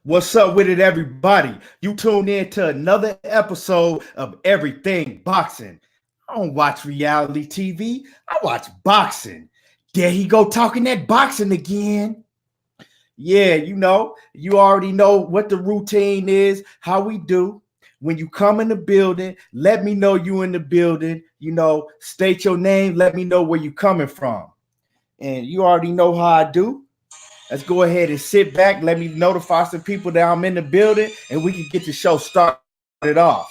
What's up with it, everybody? You tuned in to another episode of Everything Boxing. I don't watch reality TV. I watch boxing. There he go talking that boxing again. Yeah, you already know what the routine is, how we do. When you come in the building, let me know you in the building. State your name, let me know where you coming from. And you already know how I do. Let's go ahead and sit back. Let me notify some people that I'm in the building and we can get the show started off.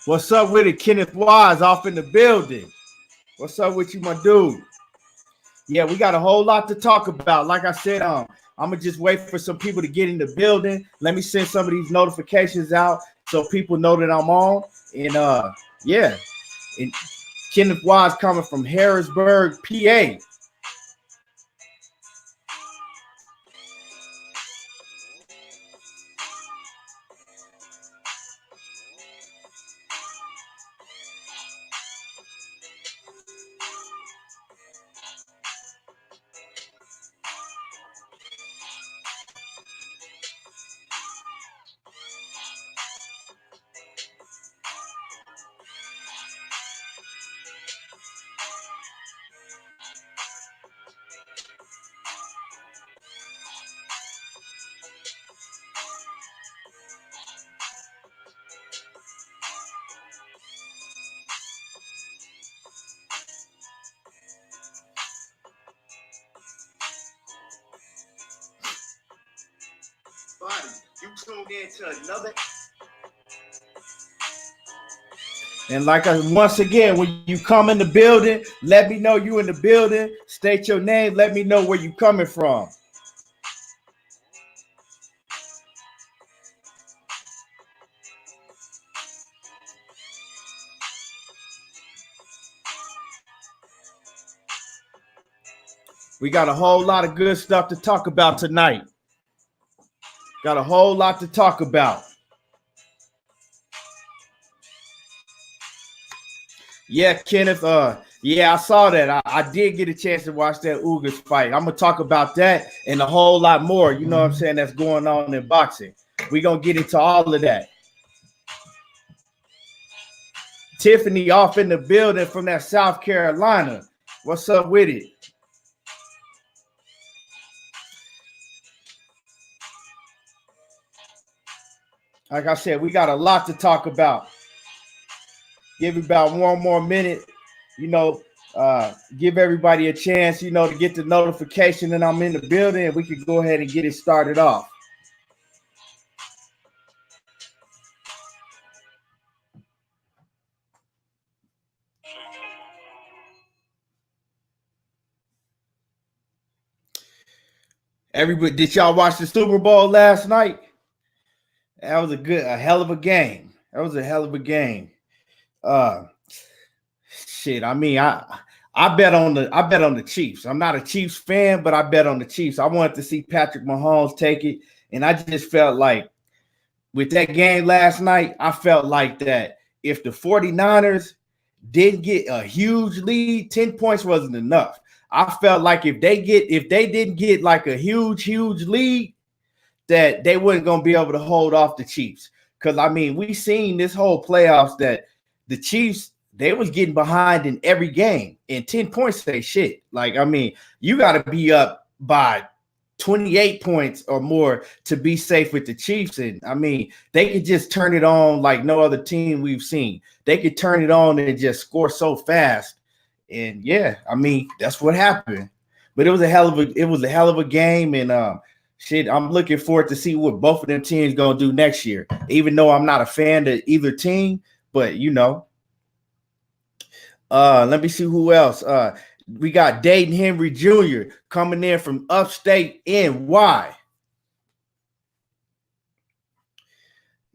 What's up with it? Kenneth Wise off in the building. What's up with you, my dude? Yeah, we got a whole lot to talk about. Like I said, I'm gonna just wait for some people to get in the building. Let me send some of these notifications out so people know that I'm on. And yeah, and Kenneth Wise coming from Harrisburg, PA. You tuned in to another. And once again, when you come in the building, let me know you in the building. State your name. Let me know where you coming from. We got a whole lot of good stuff to talk about tonight. Got a whole lot to talk about. Yeah, Kenneth. Yeah, I saw that. I did get a chance to watch that Ugas fight. I'm gonna talk about that and a whole lot more. You know what I'm saying? That's going on in boxing. We're gonna get into all of that. Tiffany off in the building from that South Carolina. What's up with it? Like I said, we got a lot to talk about. Give about one more minute, give everybody a chance, to get the notification that I'm in the building, and we can go ahead and get it started off. Everybody, did y'all watch the Super Bowl last night? That was a hell of a game. That was a hell of a game. Shit. I mean, I bet on the Chiefs. I'm not a Chiefs fan, but I bet on the Chiefs. I wanted to see Patrick Mahomes take it, and I just felt like with that game last night, I felt like that if the 49ers didn't get a huge lead, 10 points wasn't enough. I felt like if they didn't get like a huge lead, that they weren't going to be able to hold off the Chiefs. Because, I mean, we seen this whole playoffs that the Chiefs, they was getting behind in every game. And 10 points say shit. Like, I mean, you got to be up by 28 points or more to be safe with the Chiefs. And I mean, they could just turn it on like no other team we've seen. They could turn it on and just score so fast. And yeah, I mean, that's what happened. But it was a hell of a game. And shit, I'm looking forward to see what both of them teams gonna do next year. Even though I'm not a fan of either team, but let me see who else. We got Dayton Henry Jr. coming in from upstate NY.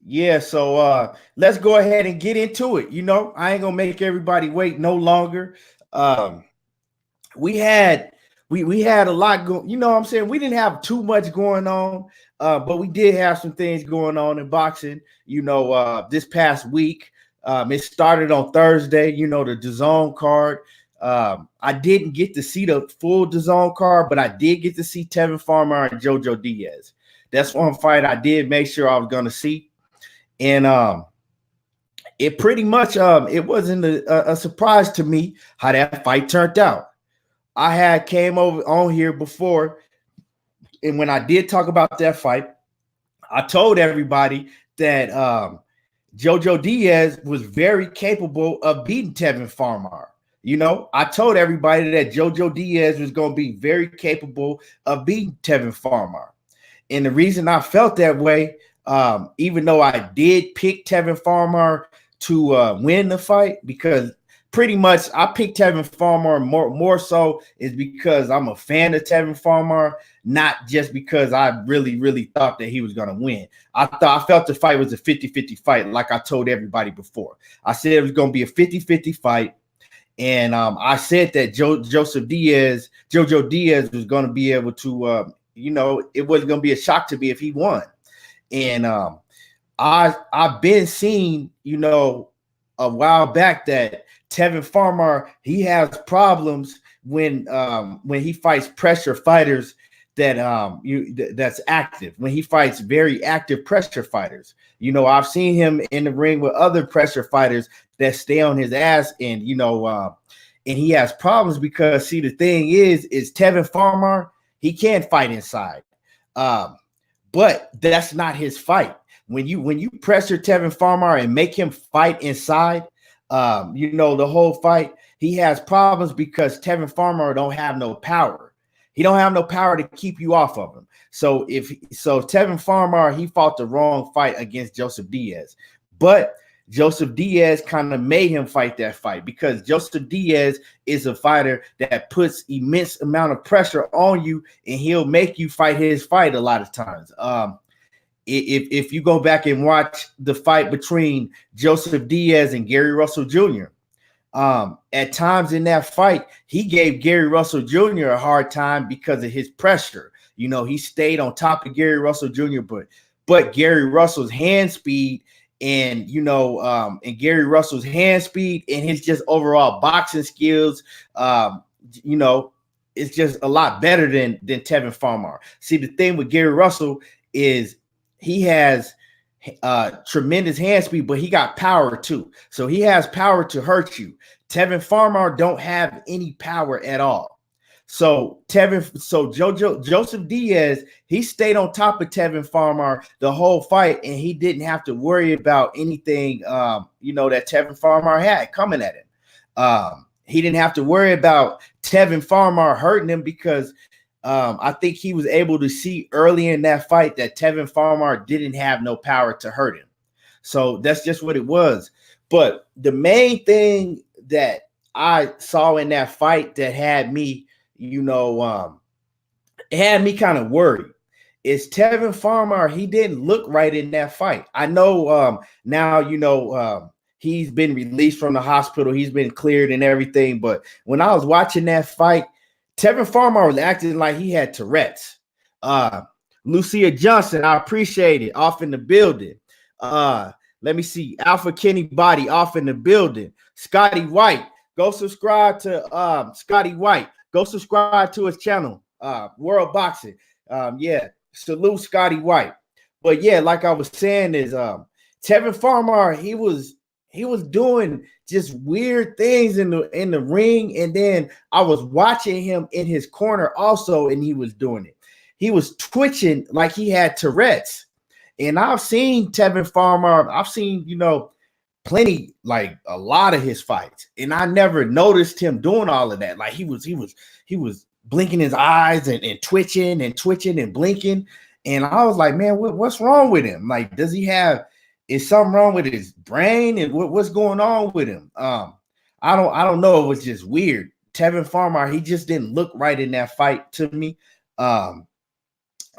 Yeah, so let's go ahead and get into it. I ain't gonna make everybody wait no longer. We had a lot going. You know what I'm saying? We didn't have too much going on, but we did have some things going on in boxing. This past week, it started on Thursday. The DAZN card. I didn't get to see the full DAZN card, but I did get to see Tevin Farmer and JoJo Diaz. That's one fight I did make sure I was going to see. And it pretty much it wasn't a surprise to me how that fight turned out. I had came over on here before, and when I did talk about that fight, I told everybody that JoJo Diaz was very capable of beating Tevin Farmer. I told everybody that JoJo Diaz was going to be very capable of beating Tevin Farmer. And the reason I felt that way, even though I did pick Tevin Farmer to win the fight, because pretty much I picked Tevin Farmer more so is because I'm a fan of Tevin Farmer, not just because I really, really thought that he was going to win. I felt the fight was a 50-50 fight, like I told everybody before. I said it was going to be a 50-50 fight. And I said that JoJo Diaz was going to be able to, it wasn't going to be a shock to me if he won. And I've been seeing, a while back that Tevin Farmer, he has problems when he fights pressure fighters that's active. When he fights very active pressure fighters, I've seen him in the ring with other pressure fighters that stay on his ass, and and he has problems because the thing is Tevin Farmer, he can fight inside, but that's not his fight. When you pressure Tevin Farmer and make him fight inside, the whole fight, he has problems because Tevin Farmer don't have no power. He don't have no power to keep you off of him. So Tevin Farmer, he fought the wrong fight against Joseph Diaz, but Joseph Diaz kind of made him fight that fight because Joseph Diaz is a fighter that puts immense amount of pressure on you, and he'll make you fight his fight a lot of times. If you go back and watch the fight between Joseph Diaz and Gary Russell Jr., at times in that fight, he gave Gary Russell Jr. a hard time because of his pressure. He stayed on top of Gary Russell Jr., but Gary Russell's hand speed and Gary Russell's hand speed and his just overall boxing skills, it's just a lot better than Tevin Farmer. See, the thing with Gary Russell is he has tremendous hand speed, but he got power too. So he has power to hurt you. Tevin Farmer don't have any power at all. So Joseph Diaz, he stayed on top of Tevin Farmer the whole fight, and he didn't have to worry about anything, that Tevin Farmer had coming at him. He didn't have to worry about Tevin Farmer hurting him because I think he was able to see early in that fight that Tevin Farmer didn't have no power to hurt him. So that's just what it was. But the main thing that I saw in that fight that had me, it had me kind of worried is Tevin Farmer. He didn't look right in that fight. I know now, he's been released from the hospital. He's been cleared and everything. But when I was watching that fight, Tevin Farmer was acting like he had Tourette's. Lucia Johnson, I appreciate it. Off in the building. Let me see. Alpha Kenny Body off in the building. Scotty White. Go subscribe to Scotty White. Go subscribe to his channel, World Boxing. Salute Scotty White. But yeah, like I was saying, is Tevin Farmer, he was doing just weird things in the ring, and then I was watching him in his corner also, and he was doing it. he was twitching like he had Tourette's. And I've seen Tevin Farmer, I've seen, plenty, like a lot of his fights, and I never noticed him doing all of that. Like he was blinking his eyes and twitching and blinking. And I was like, man, what's wrong with him? Like, is something wrong with his brain? And what's going on with him? I don't know. It was just weird. Tevin Farmer, he just didn't look right in that fight to me.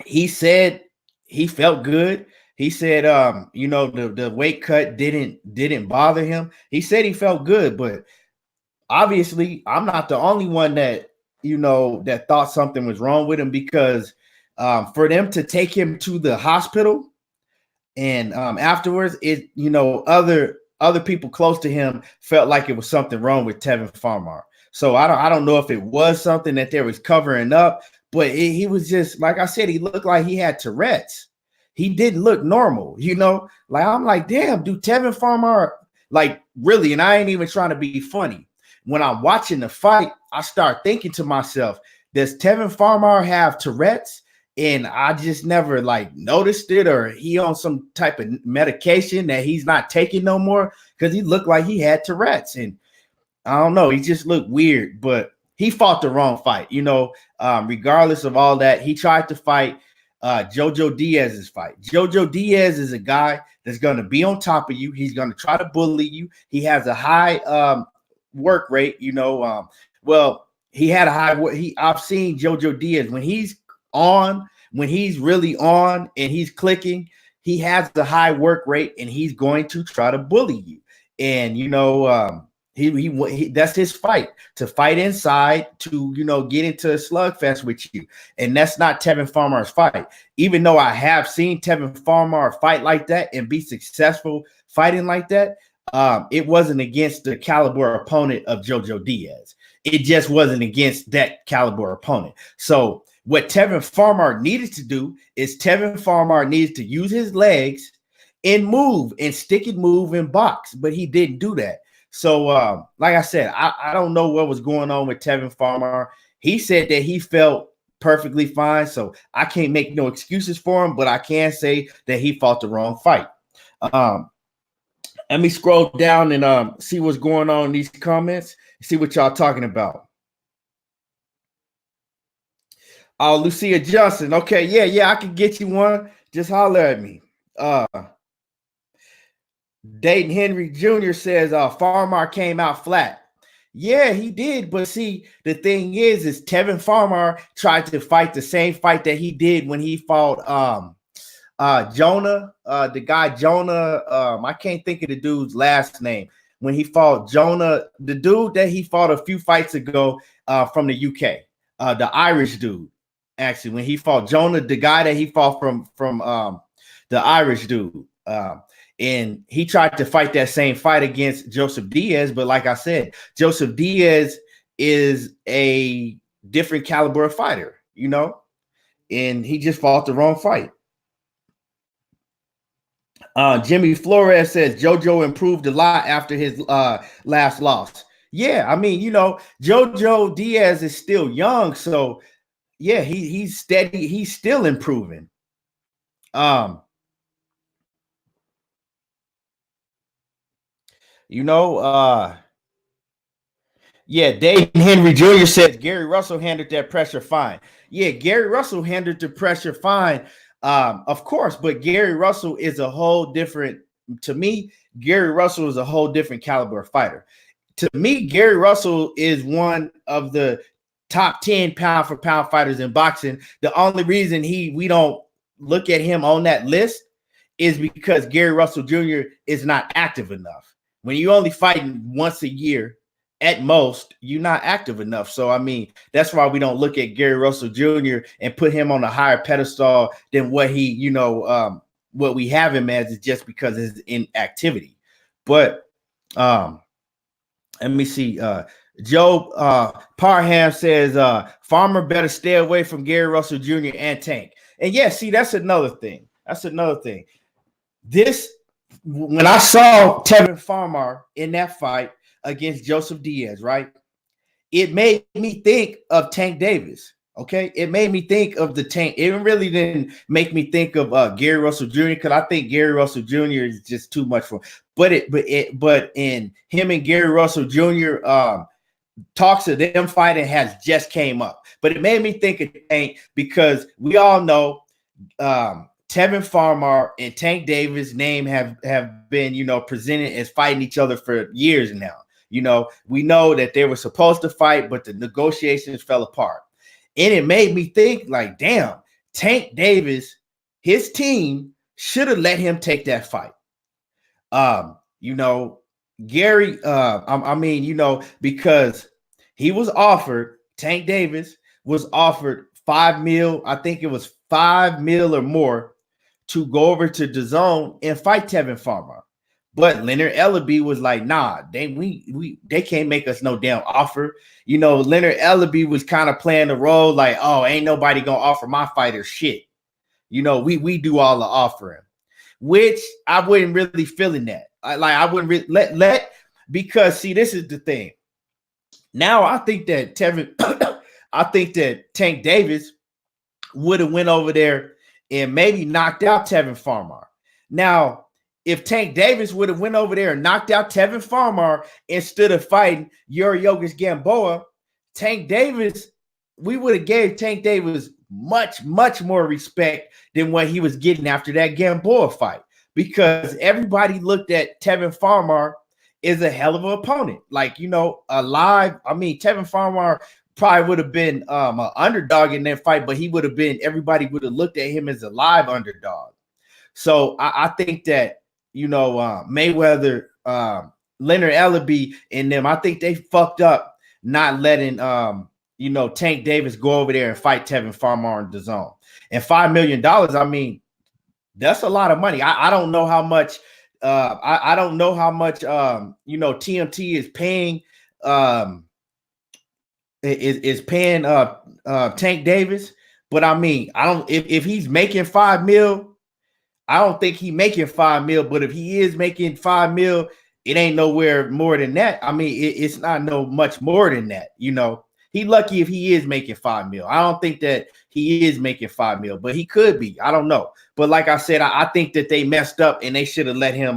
He said he felt good. He said, the weight cut didn't bother him. He said he felt good, but obviously I'm not the only one that, that thought something was wrong with him, because for them to take him to the hospital and afterwards, other people close to him felt like it was something wrong with Tevin Farmer. So I don't know if it was something that they was covering up, but he was just, like I said, he looked like he had Tourette's. He didn't look normal, Like, I'm like, damn, dude, Tevin Farmer, like, really, and I ain't even trying to be funny. When I'm watching the fight, I start thinking to myself, does Tevin Farmer have Tourette's? And I just never, like, noticed it, or he on some type of medication that he's not taking no more, because he looked like he had Tourette's. And I don't know, he just looked weird, but he fought the wrong fight, regardless of all that. He tried to fight Jojo Diaz's fight. Jojo Diaz is a guy that's going to be on top of you. He's going to try to bully you. He has a high work rate, well, he had a high I've seen Jojo Diaz when he's really on and he's clicking, he has a high work rate, and he's going to try to bully you. And he that's his fight, to fight inside, to get into a slugfest with you. And that's not Tevin Farmer's fight. Even though I have seen Tevin Farmer fight like that and be successful fighting like that, it wasn't against the caliber opponent of Jojo Diaz. It just wasn't against that caliber opponent. So what Tevin Farmer needed to do is Tevin Farmer needs to use his legs and move and stick and move and box, but he didn't do that. So, like I said, I don't know what was going on with Tevin Farmer. He said that he felt perfectly fine, so I can't make no excuses for him, but I can say that he fought the wrong fight. Let me scroll down and see what's going on in these comments, see what y'all talking about. Oh, Lucia Johnson. Okay, yeah, I can get you one. Just holler at me. Dayton Henry Jr. says Farmer came out flat. Yeah, he did. But see, the thing is Tevin Farmer tried to fight the same fight that he did when he fought Jonah, the guy Jonah. I can't think of the dude's last name. When he fought Jonah, the dude that he fought a few fights ago from the UK, the Irish dude. Actually, when he fought Jonah, the guy that he fought from the Irish dude. And he tried to fight that same fight against Joseph Diaz. But like I said, Joseph Diaz is a different caliber of fighter, and he just fought the wrong fight. Jimmy Flores says Jojo improved a lot after his last loss. Yeah, I mean, Jojo Diaz is still young. So, yeah, he's steady. He's still improving. Yeah, Dayton Henry Jr. says Gary Russell handled that pressure fine. Yeah, Gary Russell handled the pressure fine, of course, but Gary Russell is a whole different, to me, Gary Russell is a whole different caliber of fighter. To me, Gary Russell is one of the top 10 pound for pound fighters in boxing. The only reason we don't look at him on that list is because Gary Russell Jr. is not active enough. When you only fighting once a year at most, you're not active enough. So, I mean, that's why we don't look at Gary Russell Jr. and put him on a higher pedestal than what he, what we have him as, is just because of his inactivity. But let me see. Joe Parham says Farmer better stay away from Gary Russell Jr. and Tank. And yeah, see, that's another thing. When I saw Tevin Farmer in that fight against Joseph Diaz, right, it made me think of Tank Davis. Okay, it made me think of the Tank. It really didn't make me think of Gary Russell Jr. because I think Gary Russell Jr. is just too much for. But in him and Gary Russell Jr. Talks of them fighting has just came up. But it made me think of Tank because we all know Tevin Farmer and Tank Davis' name have been, presented as fighting each other for years now. We know that they were supposed to fight, but the negotiations fell apart. And it made me think like, damn, Tank Davis, his team should have let him take that fight. Gary, because he was offered, Tank Davis was offered $5 million. I think it was $5 million or more to go over to DAZN and fight Tevin Farmer. But Leonard Ellaby was like, nah, they can't make us no damn offer. Leonard Ellaby was kind of playing the role like, oh, ain't nobody gonna offer my fighter shit. We do all the offering, which I wasn't really feeling that. I wouldn't really let because see, this is the thing. Now I think that I think that Tank Davis would have went over there and maybe knocked out Tevin Farmer. Now, if Tank Davis would have went over there and knocked out Tevin Farmer instead of fighting Yuriorkis Gamboa, Tank Davis, we would have gave Tank Davis much, much more respect than what he was getting after that Gamboa fight, because everybody looked at Tevin Farmer as a hell of an opponent. Like, Tevin Farmer probably would have been an underdog in that fight, but everybody would have looked at him as a live underdog. So I think that, Mayweather, Leonard Ellaby and them, I think they fucked up not letting, Tank Davis go over there and fight Tevin Farmer on DAZN. And $5 million, I mean, that's a lot of money. I don't know how much, I don't know how much, TMT is paying, is paying Tank Davis. But I mean, if he's making $5 million, I don't think he's making $5 million, but if he is making $5 million, it ain't nowhere more than that. I mean, it's not much more than that. He lucky if he is making $5 million. I don't think that he is making $5 million, but he could be. I don't know. But like I said, I think that they messed up and they should have let him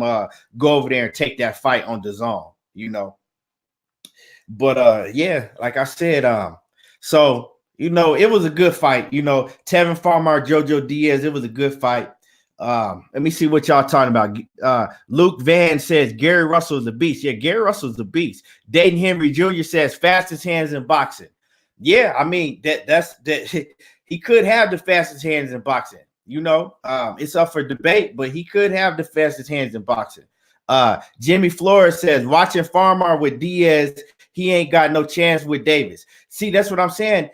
go over there and take that fight on DAZN. But yeah, like I said, so it was a good fight. Tevin Farmer, Jojo Diaz, it was a good fight. Let me see what y'all talking about. Luke Van says Gary Russell is a beast. Yeah, Gary Russell's a beast. Dayton Henry Jr. says fastest hands in boxing. Yeah, I mean that's he could have the fastest hands in boxing. It's up for debate, but he could have the fastest hands in boxing. Jimmy Flores says watching Farmer with Diaz, he ain't got no chance with Davis. See, that's what I'm saying.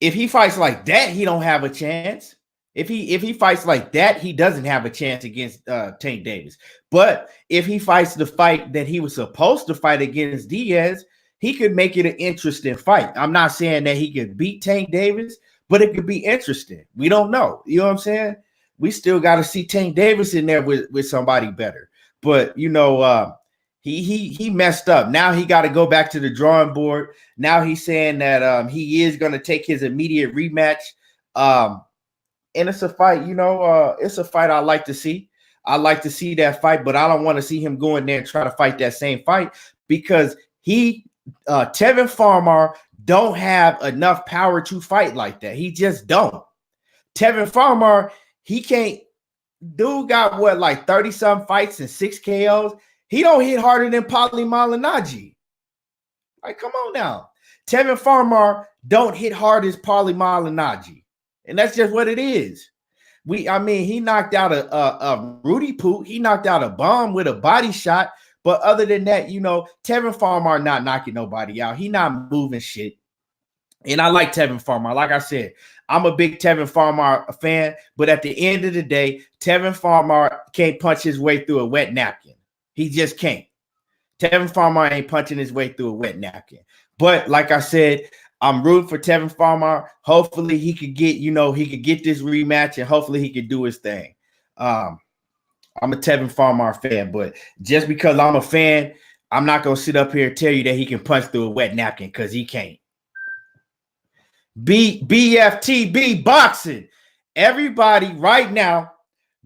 If he fights like that, he don't have a chance. If he fights like that, he doesn't have a chance against Tank Davis. But if he fights the fight that he was supposed to fight against Diaz, he could make it an interesting fight. I'm not saying that he could beat Tank Davis, but it could be interesting. We don't know. You know what I'm saying? We still got to see Tank Davis in there with somebody better. But he messed up. Now he got to go back to the drawing board. Now he's saying that he is going to take his immediate rematch. And it's a fight, it's a fight I like to see. I like to see that fight, but I don't want to see him go in there and try to fight that same fight because Tevin Farmer don't have enough power to fight like that. He just don't. Tevin Farmer, he can't. Dude got what, like 30-something fights and 6 KOs. He don't hit harder than Paulie Malignaggi. Like, come on now. Tevin Farmer don't hit hard as Paulie Malignaggi. And that's just what it is. He knocked out a Rudy Poot. He knocked out a bomb with a body shot. But other than that, Tevin Farmer not knocking nobody out. He not moving shit. And I like Tevin Farmer. Like I said, I'm a big Tevin Farmer fan. But at the end of the day, Tevin Farmer can't punch his way through a wet napkin. He just can't. Tevin Farmer ain't punching his way through a wet napkin. But like I said, I'm rooting for Tevin Farmer. Hopefully he could get, this rematch and hopefully he could do his thing. I'm a Tevin Farmer fan, but just because I'm a fan, I'm not going to sit up here and tell you that he can punch through a wet napkin because he can't. BFTB Boxing. Everybody right now,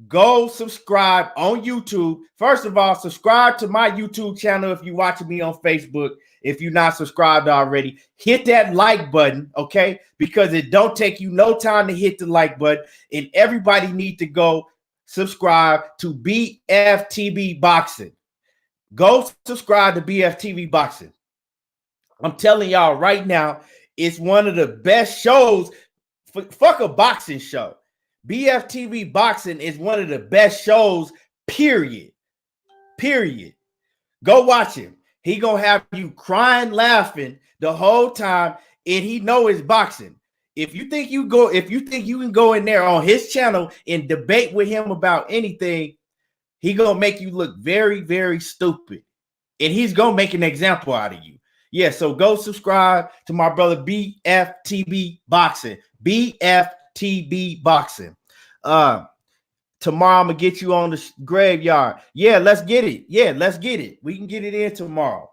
go subscribe on YouTube. First of all, subscribe to my YouTube channel if you're watching me on Facebook. If you're not subscribed already, hit that like button, okay? Because it don't take you no time to hit the like button. And everybody need to go subscribe to BFTB Boxing. Go subscribe to BFTV Boxing. I'm telling y'all right now, it's one of the best shows. Fuck a boxing show. BFTV Boxing is one of the best shows, period. Period. Go watch him. He gonna have you crying, laughing the whole time, and he know it's boxing. If you think you can go in there on his channel and debate with him about anything, he gonna make you look very, very stupid. And he's gonna make an example out of you. Yeah, so go subscribe to my brother BFTB Boxing. BFTB Boxing. Tomorrow I'm gonna get you on the graveyard. Yeah, let's get it. Yeah, let's get it. We can get it in tomorrow.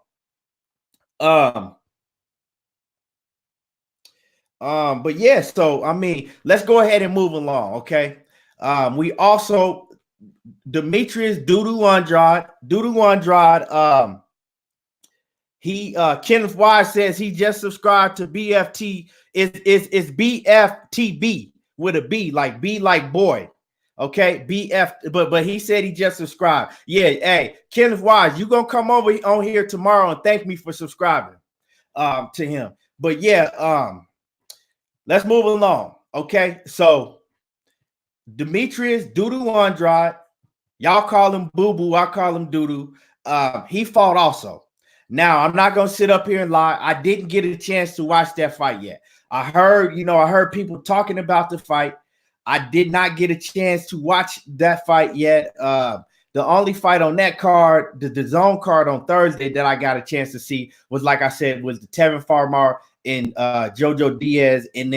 But yeah, so I mean, let's go ahead and move along, okay? We also Demetrius Dudu Andrade. Kenneth Wise says he just subscribed to BFT. It's BFTB with a B, like boy. Okay, BF, but he said he just subscribed. Yeah, hey, Kenneth Wise, you gonna come over on here tomorrow and thank me for subscribing to him. But yeah, let's move along. Okay, so Demetrius Dudu Andrade, y'all call him Boo Boo, I call him Dudu. He fought also. Now, I'm not going to sit up here and lie. I didn't get a chance to watch that fight yet. I heard people talking about the fight. I did not get a chance to watch that fight yet. The only fight on that card, the zone card on Thursday that I got a chance to see was, like I said, was the Tevin Farmer and Jojo Diaz. And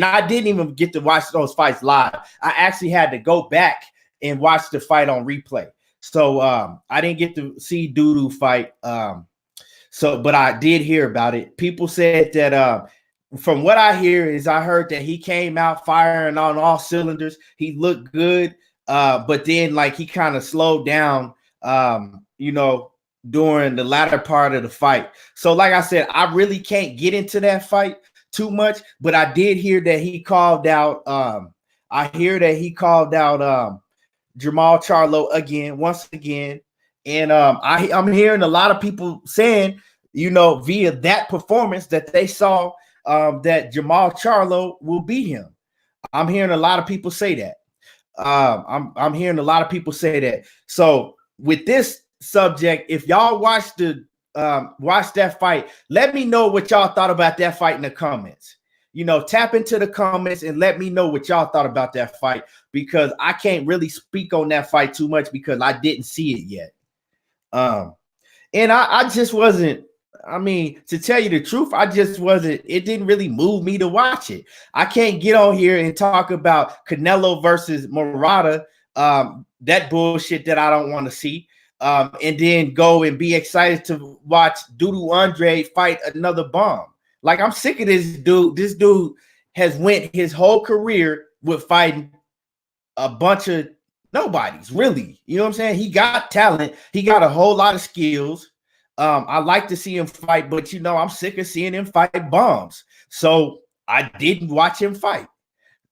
I didn't even get to watch those fights live. I actually had to go back and watch the fight on replay. So I didn't get to see Dudu fight. But I did hear about it. People said that from what I hear is I heard that he came out firing on all cylinders. He looked good, but then like he kind of slowed down, during the latter part of the fight. So like I said, I really can't get into that fight too much, but I did hear that he called out. Jamal Charlo once again. And I'm hearing a lot of people saying, via that performance that they saw that Jamal Charlo will beat him. I'm hearing a lot of people say that. I'm hearing a lot of people say that. So with this subject, if y'all watch that fight, let me know what y'all thought about that fight in the comments. Tap into the comments and let me know what y'all thought about that fight, because I can't really speak on that fight too much because I didn't see it yet. And I just wasn't, to tell you the truth, it didn't really move me to watch it. I can't get on here and talk about Canelo versus Murata, that bullshit that I don't want to see, and then go and be excited to watch Dudu Andrade fight another bomb. Like, I'm sick of this dude. This dude has went his whole career with fighting a bunch of nobodies, really. You know what I'm saying? He got talent. He got a whole lot of skills. I like to see him fight, but I'm sick of seeing him fight bombs. So I didn't watch him fight.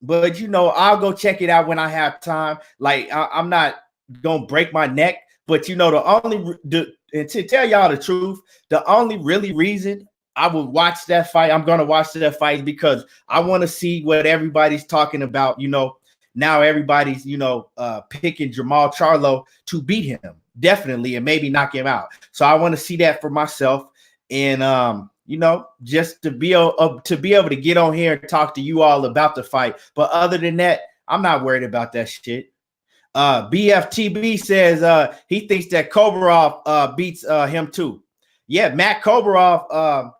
But I'll go check it out when I have time. Like, I'm not gonna break my neck. But and to tell y'all the truth, the only really reason I would watch that fight, I'm gonna watch that fight, because I want to see what everybody's talking about. Now everybody's, picking Jamal Charlo to beat him, definitely, and maybe knock him out. So I want to see that for myself, and just to be able to get on here and talk to you all about the fight. But other than that, I'm not worried about that shit. BFTB says he thinks that Kobarov beats him too. Yeah, Matt Kobarov,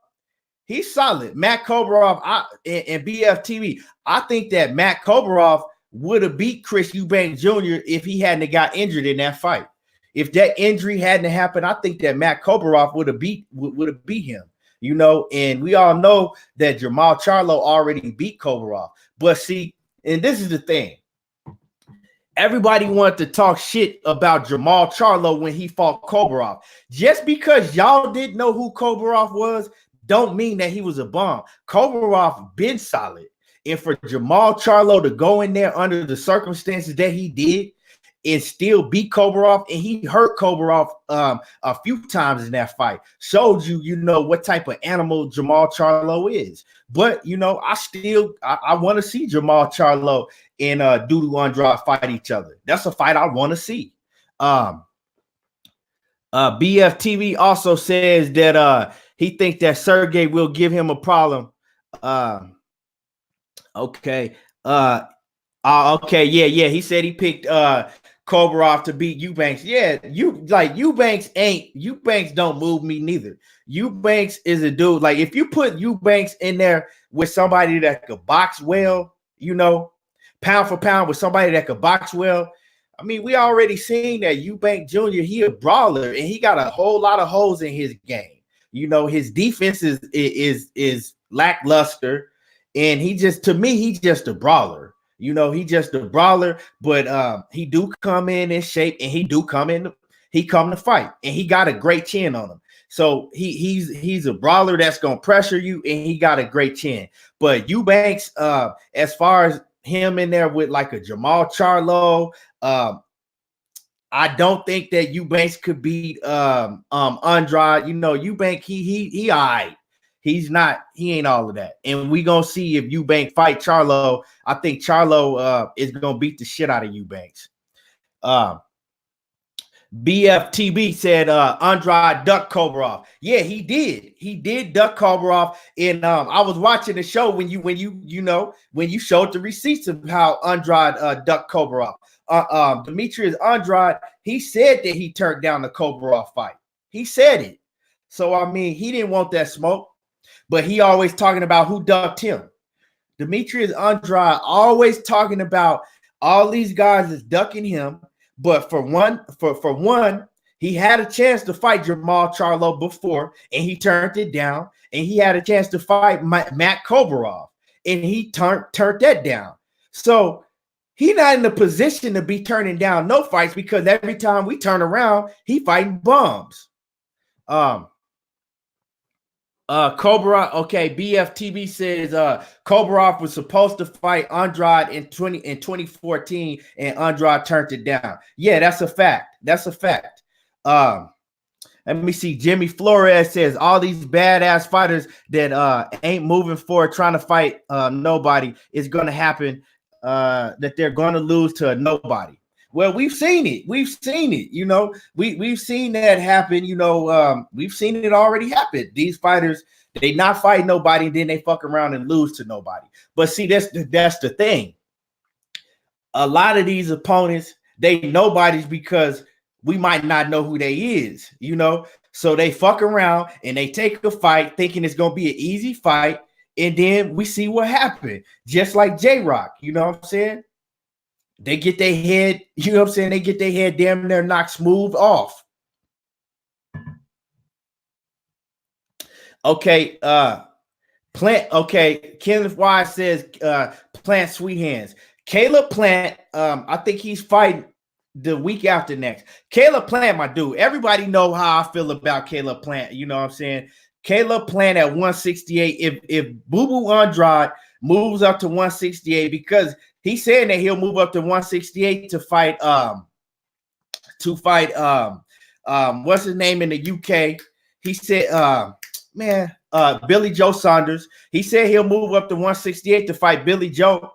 he's solid. Matt Kobarov and BFTB. I think that Matt Kobarov would have beat Chris Eubank Jr. if he hadn't got injured in that fight. If that injury hadn't happened, I think that Matt Kobarov would have beat him. you know, and we all know that Jamal Charlo already beat Komarov. But see, and this is the thing. Everybody wanted to talk shit about Jamal Charlo when he fought Komarov. Just because y'all didn't know who Komarov was, don't mean that he was a bomb. Komarov been solid. And for Jamal Charlo to go in there under the circumstances that he did and still beat Komarov, and he hurt Komarov a few times in that fight, showed you, you know, what type of animal Jamal Charlo is. But, you know, I want to see Jamal Charlo and Dudu Andrade fight each other. That's a fight I want to see. BFTV also says that he thinks that Sergey will give him a problem. Okay. Okay. Yeah. He said he picked Komarov to beat Eubanks. Yeah, Eubanks don't move me neither. Eubanks is a dude. Like, if you put Eubanks in there with somebody that could box well, you know, pound for pound with somebody that could box well. I mean, we already seen that Eubanks Jr., he a brawler, and he got a whole lot of holes in his game. You know, his defense is lackluster, and he's just a brawler. You know, he just a brawler, but he do come in shape, and he come to fight, and he got a great chin on him. So he's a brawler that's gonna pressure you, and he got a great chin. But Eubanks, as far as him in there with like a Jamal Charlo, I don't think that Eubanks could beat Andrade. You know, Eubanks, he all right. He ain't all of that. And we gonna see if Eubanks fight Charlo. I think Charlo is gonna beat the shit out of Eubanks. BFTB said Andrade ducked Komarov. Yeah, he did. He did duck Komarov. And I was watching the show when you showed the receipts of how Andrade ducked Komarov. Demetrius Andrade, he said that he turned down the Komarov fight. He said it. So I mean, he didn't want that smoke, but he always talking about who ducked him. Demetrius Andrade always talking about all these guys is ducking him. But for one, he had a chance to fight Jamal Charlo before, and he turned it down. And he had a chance to fight Matt Komarov, and he turned that down. So he's not in the position to be turning down no fights, because every time we turn around, he fighting bums. Komarov, okay, BFTV says Komarov was supposed to fight Andrade in 2014, and Andrade turned it down. Yeah, that's a fact. That's a fact. Let me see. Jimmy Flores says all these badass fighters that ain't moving forward trying to fight nobody is going to happen, that they're going to lose to a nobody. Well, we've seen it. We've seen it. You know, we've seen that happen. You know, we've seen it already happen. These fighters, they not fight nobody, and then they fuck around and lose to nobody. But see, that's the thing. A lot of these opponents, they nobodies because we might not know who they is, you know. So they fuck around and they take a fight thinking it's gonna be an easy fight, and then we see what happened. Just like J-Rock, you know what I'm saying? They get their head, you know what I'm saying? They get their head damn near knocked smooth off. Okay, Plant, okay, Kenneth Wise says Plant sweet hands. Caleb Plant, I think he's fighting the week after next. Caleb Plant, my dude. Everybody know how I feel about Caleb Plant. You know what I'm saying? Caleb Plant at 168. If Boo Boo Andrade moves up to 168, because he's saying that he'll move up to 168 to fight what's his name in the UK? He said Billy Joe Saunders. He said he'll move up to 168 to fight Billy Joe.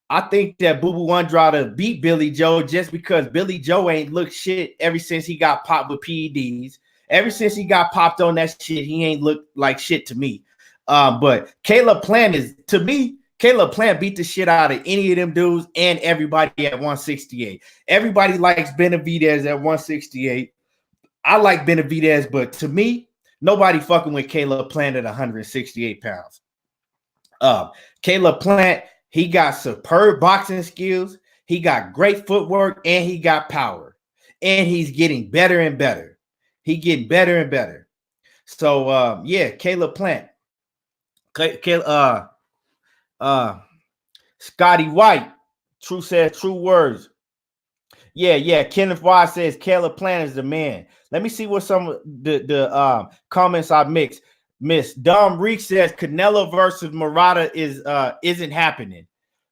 I think that Boo Boo Andrade beat Billy Joe just because Billy Joe ain't looked shit ever since he got popped with PEDs. Ever since he got popped on that shit, he ain't looked like shit to me. But Caleb Plant Caleb Plant beat the shit out of any of them dudes and everybody at 168. Everybody likes Benavidez at 168. I like Benavidez, but to me, nobody fucking with Caleb Plant at 168 pounds. Caleb Plant, he got superb boxing skills. He got great footwork, and he got power. And he's getting better and better. He getting better and better. So yeah, Caleb Plant, uh, Scotty White, True says true words. Yeah. Kenneth Wise says Caleb Plant is the man. Let me see what some of the comments I missed. Dom Reek says Canelo versus Murata isn't happening.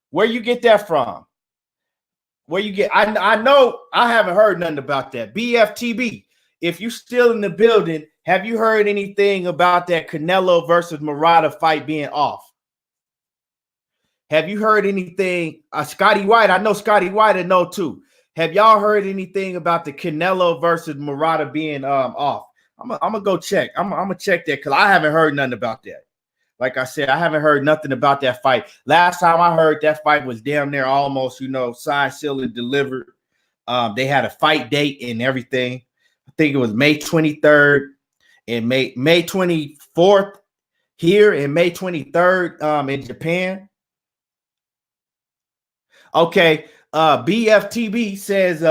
Where you get that from? Where you get? I know I haven't heard nothing about that. BFTB, if you still in the building, have you heard anything about that Canelo versus Murata fight being off? Have you heard anything? Scotty White, I know Scotty White, I know too. Have y'all heard anything about the Canelo versus Murata being off? I'm gonna go check. I'm gonna check that because I haven't heard nothing about that. Like I said, I haven't heard nothing about that fight. Last time I heard that fight was damn near almost, signed, sealed, and delivered. They had a fight date and everything. I think it was May 23rd and May 24th here and May 23rd in Japan. Okay, BFTB says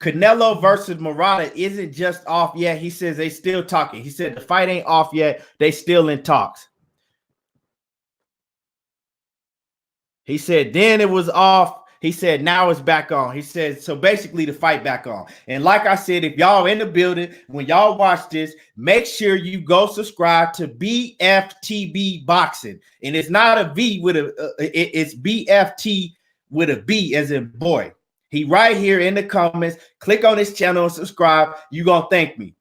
Canelo versus Murata isn't just off yet. He says they still talking. He said the fight ain't off yet. They still in talks. He said then it was off. He said now it's back on. He said so basically the fight back on. And like I said, if y'all in the building, when y'all watch this, make sure you go subscribe to BFTB Boxing. And it's not a V with it's BFT with a B as in boy. He right here in the comments. Click on his channel and subscribe. You gonna thank me.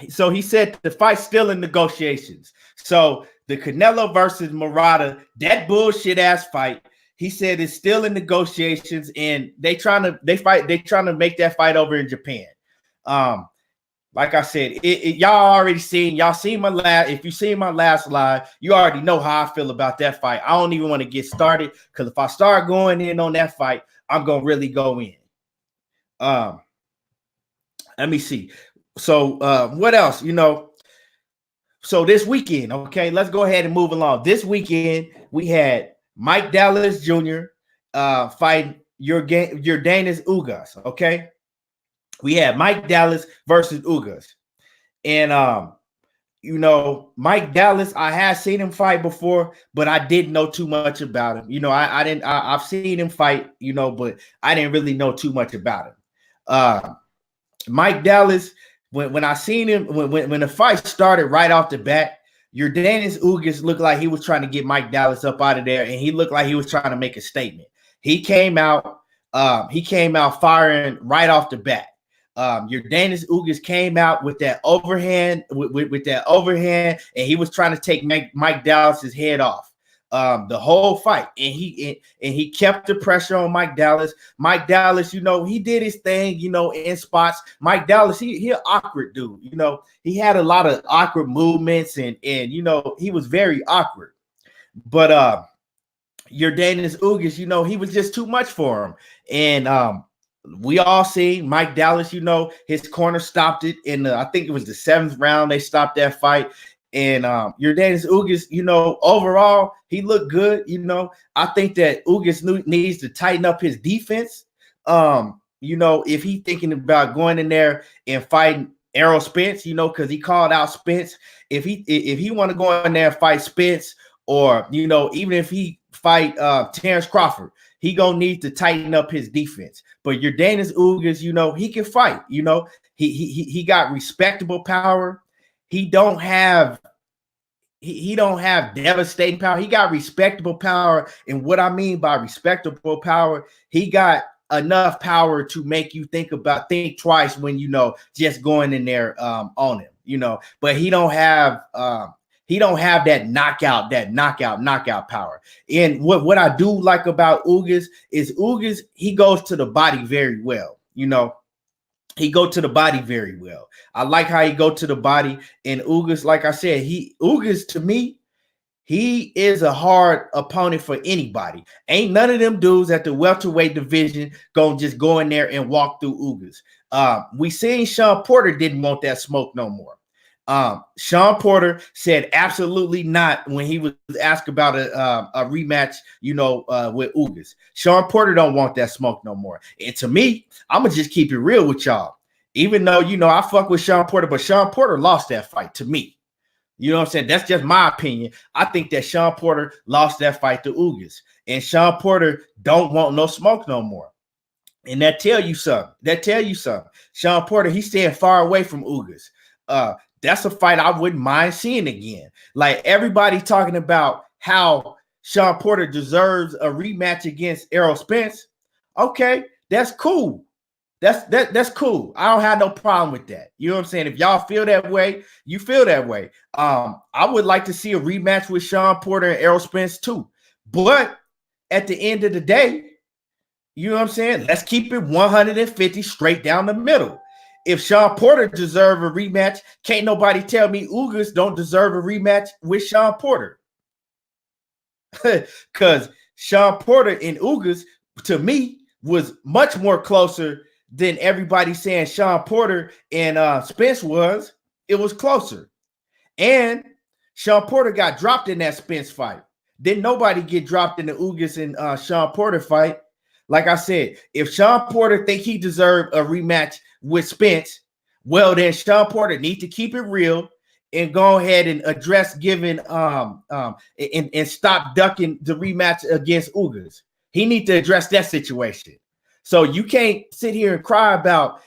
So he said the fight's still in negotiations. So the Canelo versus Murata, that bullshit ass fight, he said it's still in negotiations, and they trying to make that fight over in Japan. Like I said, y'all already seen my last. If you seen my last live, you already know how I feel about that fight. I don't even want to get started because if I start going in on that fight, I'm gonna really go in. Let me see. So what else? So this weekend, okay, let's go ahead and move along. This weekend we had Mike Dallas Jr. Fight Yordenis Ugas. Okay, we had Mike Dallas versus Ugas, and Mike Dallas, I had seen him fight before, but I didn't know too much about him. I've seen him fight, but I didn't really know too much about him. Mike Dallas, when I seen him, when the fight started right off the bat, Yordenis Ugas looked like he was trying to get Mike Dallas up out of there, and he looked like he was trying to make a statement. He came out firing right off the bat. Yordenis Ugas came out with that overhand, with that overhand, and he was trying to take Mike Dallas's head off. The whole fight, and he kept the pressure on Mike Dallas. Mike Dallas, he did his thing, in spots. Mike Dallas, he an awkward dude. He had a lot of awkward movements, and he was very awkward. But Yordenis Ugas, he was just too much for him, and we all see Mike Dallas. His corner stopped it in I think it was the 7th round. They stopped that fight. And Yordenis Ugas, overall, he looked good. I think that Ugas needs to tighten up his defense. If he thinking about going in there and fighting Errol Spence, because he called out Spence. If he want to go in there and fight Spence, or even if he fight Terrence Crawford, he gonna need to tighten up his defense. But Yordenis Ugas, he can fight. He got respectable power. He don't have devastating power. He got respectable power. And what I mean by respectable power, he got enough power to make you think twice when just going in there on him, but he don't have that knockout power. And what I do like about Ugas is he goes to the body very well. He go to the body very well. I like how he go to the body. And Ugas, like I said, Ugas to me, he is a hard opponent for anybody. Ain't none of them dudes at the welterweight division gonna just go in there and walk through Ugas. We seen Sean Porter didn't want that smoke no more. Sean Porter said absolutely not when he was asked about a rematch, with Ugas. Sean Porter don't want that smoke no more. And to me, I'm gonna just keep it real with y'all. Even though, I fuck with Sean Porter, but Sean Porter lost that fight to me. You know what I'm saying? That's just my opinion. I think that Sean Porter lost that fight to Ugas. And Sean Porter don't want no smoke no more. And that tell you something. Sean Porter, he's staying far away from Ugas. That's a fight I wouldn't mind seeing again. Like, everybody talking about how Sean Porter deserves a rematch against Errol Spence. Okay, that's cool. That's cool. I don't have no problem with that. You know what I'm saying? If y'all feel that way, you feel that way. I would like to see a rematch with Sean Porter and Errol Spence too. But at the end of the day, you know what I'm saying? Let's keep it 150 straight down the middle. If Sean Porter deserves a rematch, can't nobody tell me Ugas don't deserve a rematch with Sean Porter. Because Sean Porter and Ugas, to me, was much more closer than everybody saying Sean Porter and Spence was. It was closer. And Sean Porter got dropped in that Spence fight. Didn't nobody get dropped in the Ugas and Sean Porter fight. Like I said, if Sean Porter think he deserved a rematch with Spence, well, then Sean Porter need to keep it real and go ahead and address giving and stop ducking the rematch against Ugas. He need to address that situation. So you can't sit here and cry about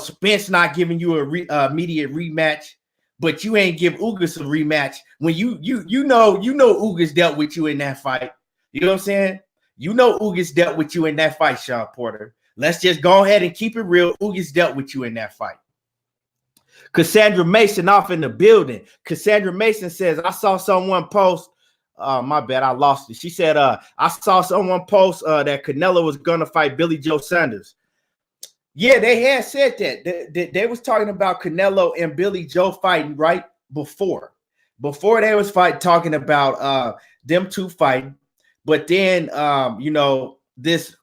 Spence not giving you a immediate rematch, but you ain't give Ugas a rematch when you know Ugas dealt with you in that fight. You know what I'm saying? You know Ugas dealt with you in that fight, Sean Porter. Let's just go ahead and keep it real. Ugas dealt with you in that fight. Cassandra Mason off in the building. Cassandra Mason says, I saw someone post. My bad, I lost it. She said, I saw someone post that Canelo was going to fight Billy Joe Saunders. Yeah, they had said that. They was talking about Canelo and Billy Joe fighting right before. Before they was talking about them two fighting. But then, this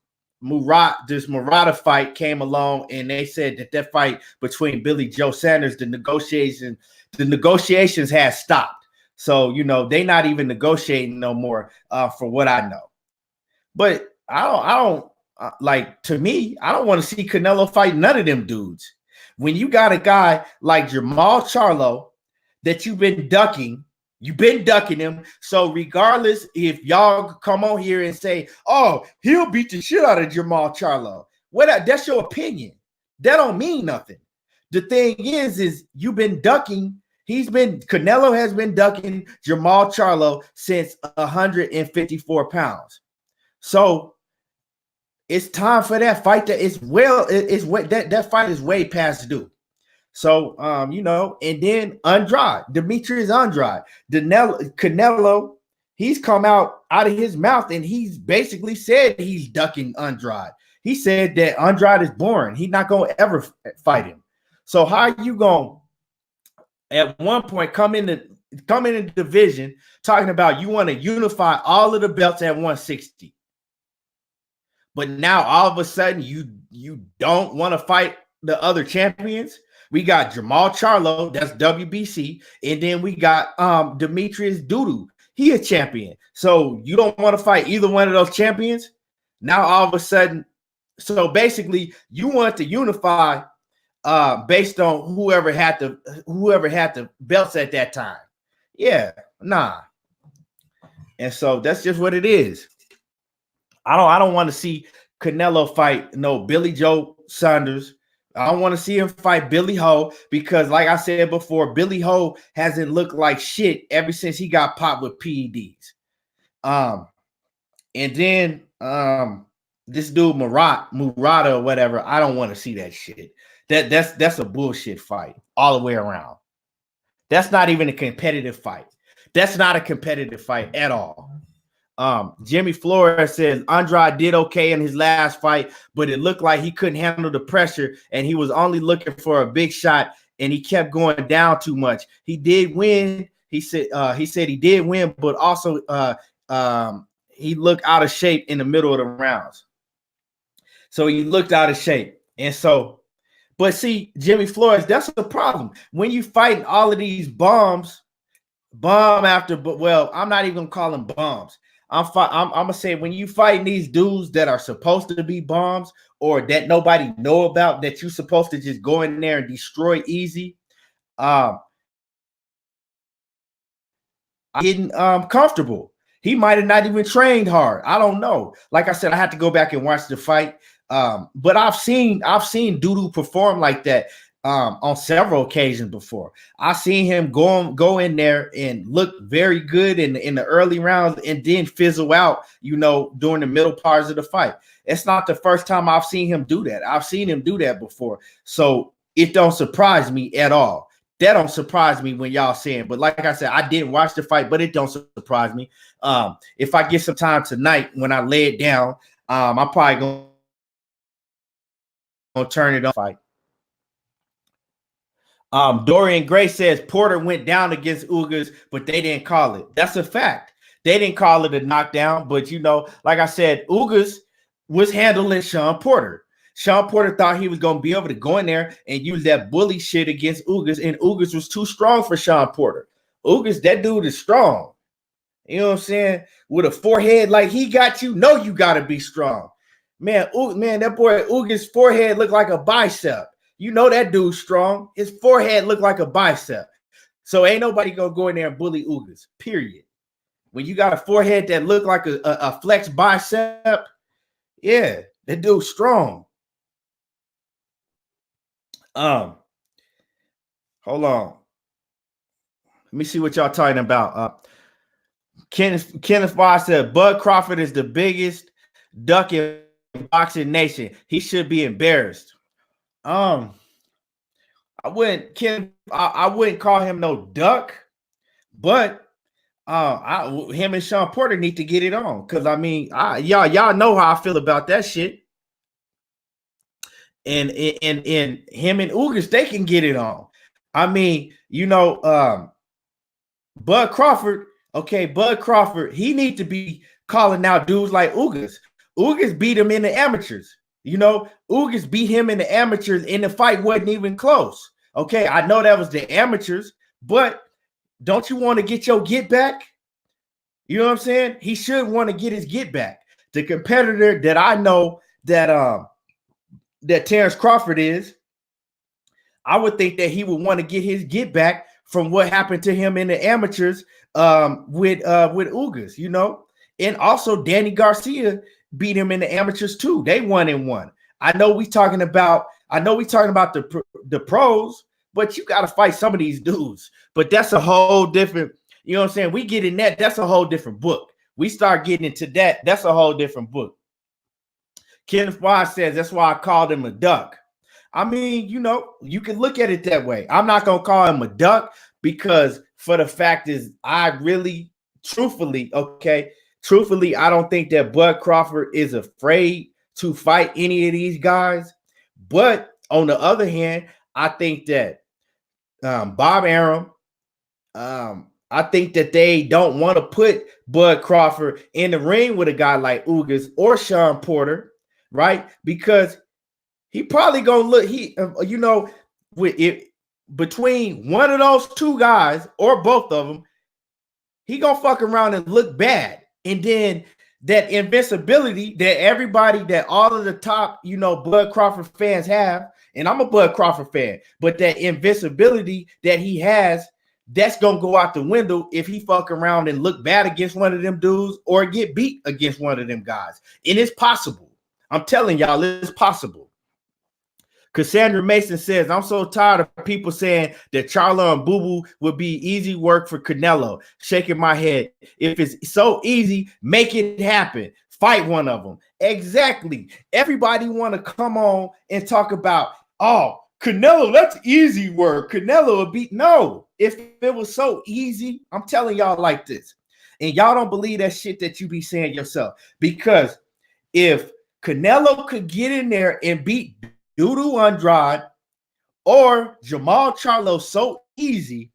Murata fight came along, and they said that fight between Billy Joe Saunders, the negotiations had stopped. So, they not even negotiating no more for what I know. But I don't to me, I don't want to see Canelo fight none of them dudes. When you got a guy like Jamal Charlo that you've been ducking him. So regardless if y'all come on here and say, oh, he'll beat the shit out of Jamal Charlo. That's your opinion. That don't mean nothing. The thing is you've been ducking. Canelo has been ducking Jamal Charlo since 154 pounds. So it's time for that fight. That fight is way past due. So, and then Demetrius Andrade, Canelo, he's come out of his mouth and he's basically said he's ducking Andrade. He said that Andrade is boring. He's not going to ever fight him. So how are you going to, at one point, come in the division talking about you want to unify all of the belts at 160. But now all of a sudden you don't want to fight the other champions? We got Jamal Charlo, that's WBC, and then we got Demetrius Dudu. He a champion. So you don't want to fight either one of those champions? Now all of a sudden, so basically you want to unify based on whoever had the belts at that time. Yeah, nah. And so that's just what it is. I don't want to see Canelo fight no Billy Joe Saunders. I don't want to see him fight Billy Ho because, like I said before, Billy Ho hasn't looked like shit ever since he got popped with PEDs. And then this dude Murata or whatever, I don't want to see that shit. That's a bullshit fight all the way around. That's not even a competitive fight. That's not a competitive fight at all. Jimmy Flores says Andrade did okay in his last fight, but it looked like he couldn't handle the pressure and he was only looking for a big shot and he kept going down too much. He did win. He said he did win, but also he looked out of shape in the middle of the rounds. So he looked out of shape. And so, but see, Jimmy Flores, that's the problem. When you fighting all of these bombs, bomb after, but well, I'm not even gonna call them bombs. I'm gonna say when you fighting these dudes that are supposed to be bombs or that nobody know about, that you supposed to just go in there and destroy easy. Um, getting comfortable. He might have not even trained hard. I don't know. Like I said, I had to go back and watch the fight. But I've seen Doodoo perform like that on several occasions before. I seen him go in there and look very good in the early rounds and then fizzle out, during the middle parts of the fight. It's not the first time I've seen him do that. I've seen him do that before. So it don't surprise me at all. That don't surprise me when y'all saying, but like I said, I didn't watch the fight, but it don't surprise me. If I get some time tonight when I lay it down, I'm probably gonna turn it on fight. Dorian Gray says Porter went down against Ugas, but they didn't call it. That's a fact. They didn't call it a knockdown, but like I said, Ugas was handling Sean Porter. Sean Porter thought he was going to be able to go in there and use that bully shit against Ugas, and Ugas was too strong for Sean Porter. Ugas, that dude is strong. You know what I'm saying? With a forehead like he got, you got to be strong. Man, that boy Ugas' forehead looked like a bicep. You know that dude's strong. His forehead looked like a bicep. So ain't nobody going to go in there and bully Ugas, period. When you got a forehead that look like a flex bicep, yeah, that dude's strong. Hold on. Let me see what y'all talking about. Kenneth Fox said Bud Crawford is the biggest duck in boxing nation. He should be embarrassed. I wouldn't call him no duck, but him and Sean Porter need to get it on, because y'all know how I feel about that shit. And him and Ugas, they can get it on. Bud Crawford. Okay, Bud Crawford, he need to be calling out dudes like Ugas. Ugas beat him in the amateurs. Ugas beat him in the amateurs, and the fight wasn't even close. Okay, I know that was the amateurs, but don't you want to get your get back? You know what I'm saying? He should want to get his get back. The competitor that I know that Terrence Crawford is, I would think that he would want to get his get back from what happened to him in the amateurs with Ugas, and also Danny Garcia beat him in the amateurs too. They 1-1. I know we talking about the pros, but you got to fight some of these dudes. But that's a whole different, you know what I'm saying? We get in that. That's a whole different book. We start getting into that. That's a whole different book. Kenneth Wise says that's why I called him a duck. You can look at it that way. I'm not going to call him a duck because for the fact is truthfully, I don't think that Bud Crawford is afraid to fight any of these guys. But on the other hand, I think that Bob Arum, I think that they don't want to put Bud Crawford in the ring with a guy like Ugas or Sean Porter, right? Because he probably gonna look. With it between one of those two guys or both of them, he gonna fuck around and look bad. And then that invincibility that all of the top, Bud Crawford fans have, and I'm a Bud Crawford fan, but that invincibility that he has, that's gonna go out the window if he fuck around and look bad against one of them dudes or get beat against one of them guys. And it's possible. I'm telling y'all, it's possible. Cassandra Mason says, I'm so tired of people saying that Charlo and Boo Boo would be easy work for Canelo. Shaking my head. If it's so easy, make it happen. Fight one of them. Exactly. Everybody want to come on and talk about, oh, Canelo, that's easy work. Canelo would beat. No, if it was so easy, I'm telling y'all like this. And y'all don't believe that shit that you be saying yourself. Because if Canelo could get in there and beat Dudu Andrade or Jamal Charlo so easy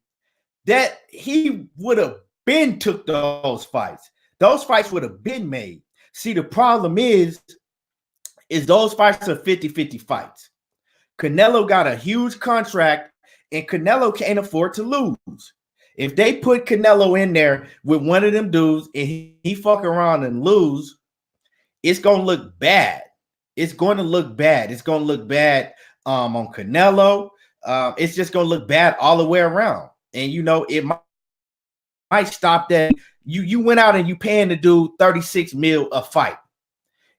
that he would have been took those fights. Those fights would have been made. See, the problem is those fights are 50-50 fights. Canelo got a huge contract and Canelo can't afford to lose. If they put Canelo in there with one of them dudes and he fuck around and lose, it's gonna look bad. It's going to look bad. It's going to look bad on Canelo. It's just going to look bad all the way around. And it might stop that. You went out and you paying the dude 36 mil a fight.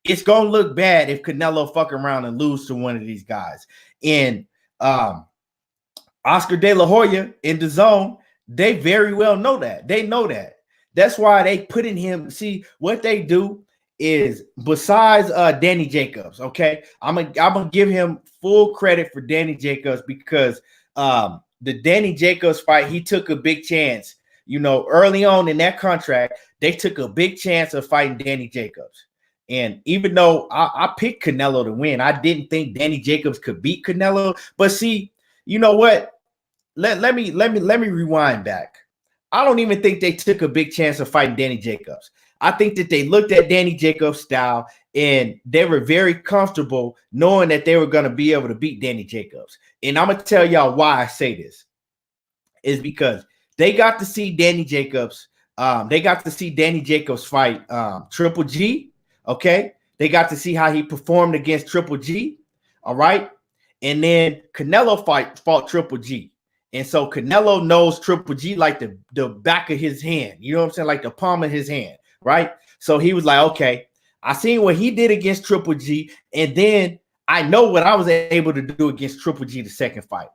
It's going to look bad if Canelo fuck around and lose to one of these guys. And Oscar De La Hoya in the zone, they very well know that. They know that. That's why they put in him. See, what they do is, besides Danny Jacobs, okay, I'm gonna give him full credit for Danny Jacobs, because the Danny Jacobs fight, he took a big chance. Early on in that contract, they took a big chance of fighting Danny Jacobs. And even though I picked Canelo to win, I didn't think Danny Jacobs could beat Canelo. But see, you know what? Let me rewind back. I don't even think they took a big chance of fighting Danny Jacobs. I think that they looked at Danny Jacobs' style and they were very comfortable knowing that they were going to be able to beat Danny Jacobs. And I'm going to tell y'all why I say this. Is because they got to see Danny Jacobs. They got to see Danny Jacobs fight Triple G. Okay. They got to see how he performed against Triple G. All right. And then Canelo fought Triple G. And so Canelo knows Triple G like the back of his hand. You know what I'm saying? Like the palm of his hand. Right. So he was like, okay, I seen what he did against Triple G. And then I know what I was able to do against Triple G the second fight.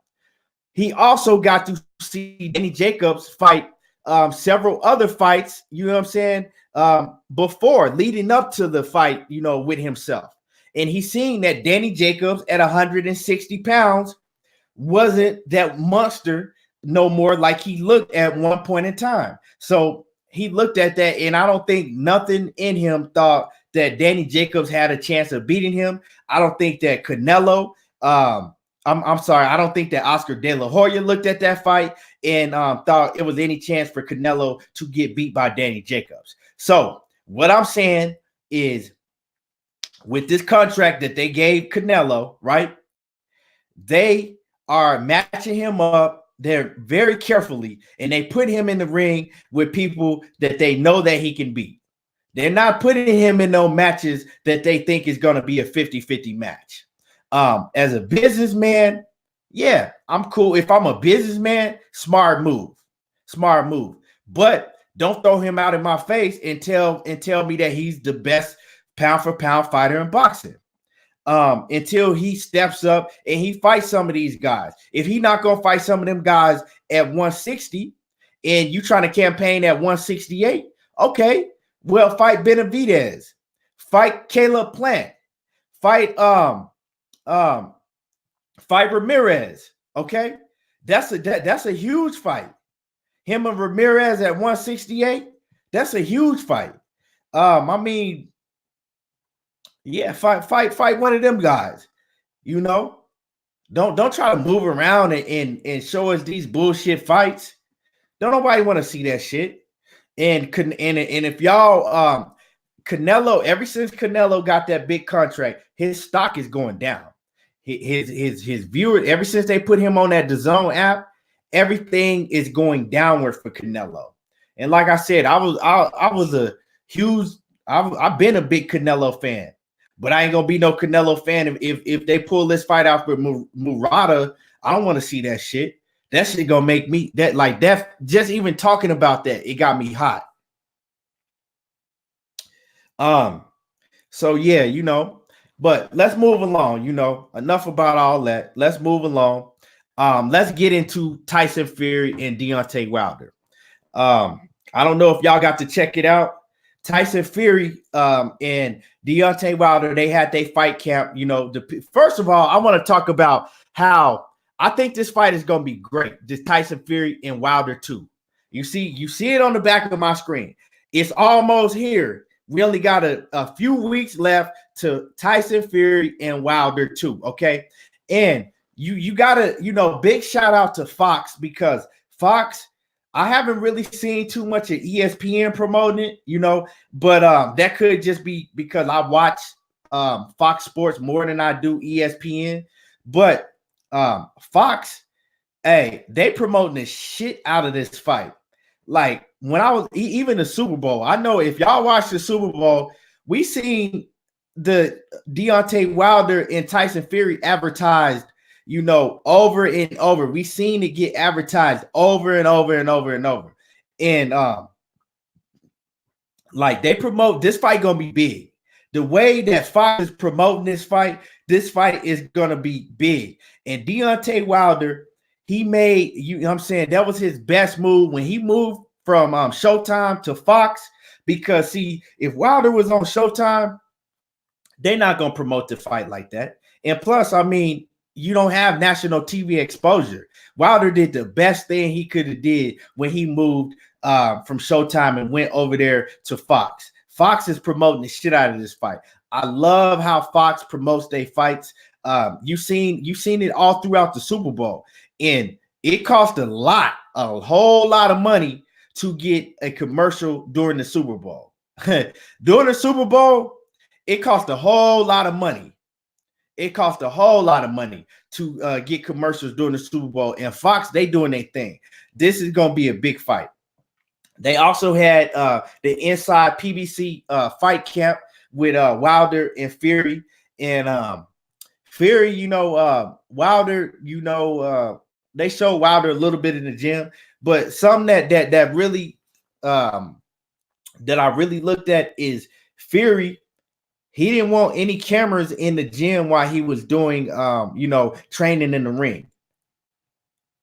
He also got to see Danny Jacobs fight several other fights, you know what I'm saying, before, leading up to the fight, with himself. And he's seeing that Danny Jacobs at 160 pounds wasn't that monster no more like he looked at one point in time. So he looked at that, and I don't think nothing in him thought that Danny Jacobs had a chance of beating him. I don't think that Canelo, I'm sorry, I don't think that Oscar De La Hoya looked at that fight and thought it was any chance for Canelo to get beat by Danny Jacobs. So what I'm saying is, with this contract that they gave Canelo, right, they are matching him up there very carefully, and they put him in the ring with people that they know that he can beat. They're not putting him in no matches that they think is going to be a 50-50 match. As a businessman, yeah, I'm cool. If I'm a businessman, smart move. But don't throw him out in my face and tell me that he's the best pound for pound fighter in boxing. Until he steps up and he fights some of these guys. If he not gonna fight some of them guys at 160 and you trying to campaign at 168, okay, well, fight Benavidez, fight Caleb Plant, fight Ramirez. Okay, that's a huge fight. Him and Ramirez at 168, that's a huge fight. I mean, yeah, fight one of them guys. Don't try to move around and show us these bullshit fights. Don't nobody want to see that shit. And if y'all Canelo, ever since Canelo got that big contract, his stock is going down. His viewers, ever since they put him on that DAZN app, everything is going downward for Canelo. And like I said, I've been a big Canelo fan. But I ain't gonna be no Canelo fan if they pull this fight out for Murata. I don't want to see that shit. That shit gonna make me that. Just even talking about that, it got me hot. So yeah, but let's move along. Enough about all that. Let's move along. Let's get into Tyson Fury and Deontay Wilder. I don't know if y'all got to check it out. Tyson Fury and Deontay Wilder, they had their fight camp. First of all, I want to talk about how I think this fight is going to be great. This Tyson Fury and Wilder 2. You see it on the back of my screen. It's almost here. We only got a few weeks left to Tyson Fury and Wilder 2. Okay. And you got to, big shout out to Fox, because Fox, I haven't really seen too much of ESPN promoting it, but that could just be because I watch Fox Sports more than I do ESPN. But Fox Hey, they promoting the shit out of this fight. Like when I was even the Super Bowl, I know if y'all watch the Super Bowl, we seen the Deontay Wilder and Tyson Fury advertised, over and over. We seen it get advertised over and over and over and over. And like they promote this fight gonna be big. The way that Fox is promoting this fight is gonna be big. And Deontay Wilder, he made you know what I'm saying that was his best move when he moved from Showtime to Fox. Because see, if Wilder was on Showtime, they're not gonna promote the fight like that. And plus, I mean, you don't have national TV exposure. Wilder did the best thing he could have did when he moved from Showtime and went over there to Fox. Fox is promoting the shit out of this fight. I love how Fox promotes their fights. You've seen it all throughout the Super Bowl, and it cost a whole lot of money to get a commercial during the Super Bowl. During the Super Bowl, it cost a whole lot of money. It cost a whole lot of money to get commercials during the Super Bowl, and Fox, they doing their thing. This is going to be a big fight. They also had the inside PBC fight camp with Wilder and Fury. And Fury, Wilder, they show Wilder a little bit in the gym, but something that really that I really looked at is Fury. He didn't want any cameras in the gym while he was doing training in the ring.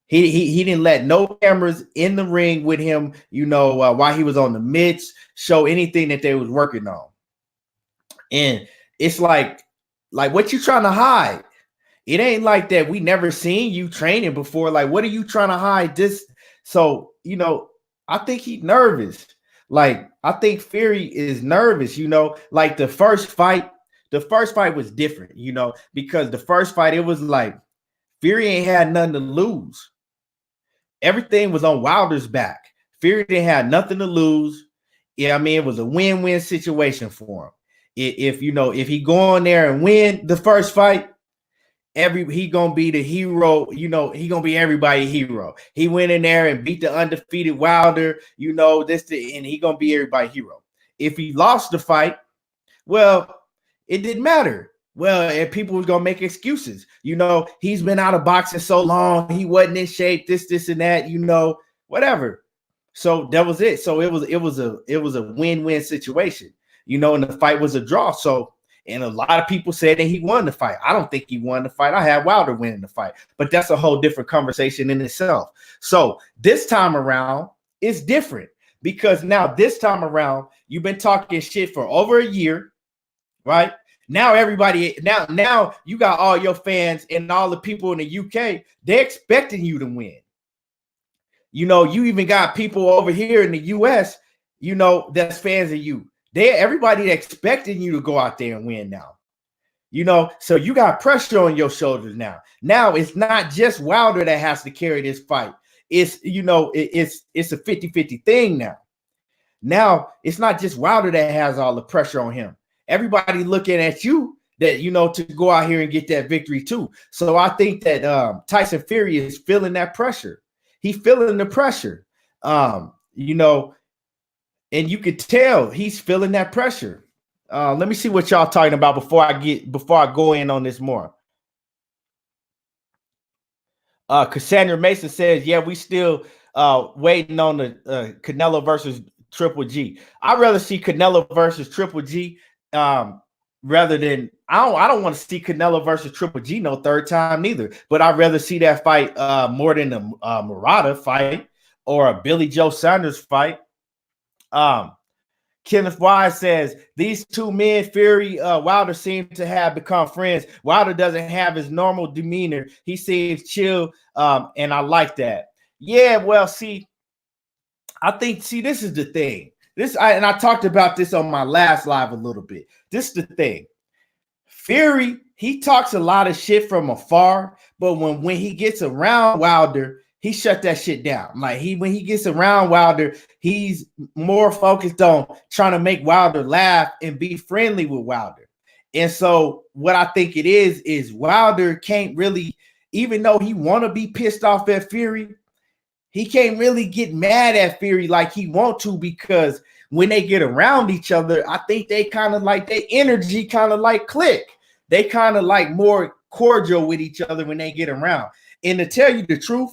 He didn't let no cameras in the ring with him, while he was on the mitts, show anything that they was working on. And it's like what you trying to hide? It ain't like that. We never seen you training before. Like, what are you trying to hide this? So, I think he's nervous. Like, I think Fury is nervous, like the first fight was different, because the first fight, it was like Fury ain't had nothing to lose. Everything was on Wilder's back. Fury didn't have nothing to lose. Yeah, I mean, it was a win-win situation for him. If he go on there and win the first fight, he gonna be the hero. He gonna be everybody's hero. He went in there and beat the undefeated Wilder. And he gonna be everybody's hero. If he lost the fight, well, it didn't matter. Well, and people was gonna make excuses. He's been out of boxing so long, he wasn't in shape. This, and that. Whatever. So that was it. So it was a win-win situation. And the fight was a draw. So. And a lot of people said that he won the fight. I don't think he won the fight. I had Wilder winning the fight, but that's a whole different conversation in itself. So this time around, it's different because now this time around, you've been talking shit for over a year, right? Now now you got all your fans and all the people in the UK, they're expecting you to win. You even got people over here in the US, that's fans of you. Everybody expecting you to go out there and win now. So you got pressure on your shoulders now. Now it's not just Wilder that has to carry this fight. It's it's a 50-50 thing now. Now it's not just Wilder that has all the pressure on him. Everybody looking at you that to go out here and get that victory too. So I think that Tyson Fury is feeling that pressure. He's feeling the pressure. And you could tell he's feeling that pressure. Let me see what y'all talking about before I go in on this more. Cassandra Mason says, yeah, we still waiting on the Canelo versus Triple G. I'd rather see Canelo versus Triple G rather than I don't want to see Canelo versus Triple G no third time neither. But I'd rather see that fight more than a Murata fight or a Billy Joe Saunders fight. Kenneth Wise says these two men, Fury, Wilder, seem to have become friends. Wilder doesn't have his normal demeanor. He seems chill, and I like that. Yeah, well, I think this is the thing. I talked about this on my last live a little bit. This is the thing. Fury, he talks a lot of shit from afar, but when he gets around Wilder, he shut that shit down. Like when he gets around Wilder, he's more focused on trying to make Wilder laugh and be friendly with Wilder. And so what I think it is Wilder can't really even though he want to be pissed off at Fury, he can't really get mad at Fury like he want to, because when they get around each other, I think they kind of like their energy kind of like click. They kind of like more cordial with each other when they get around. And to tell you the truth,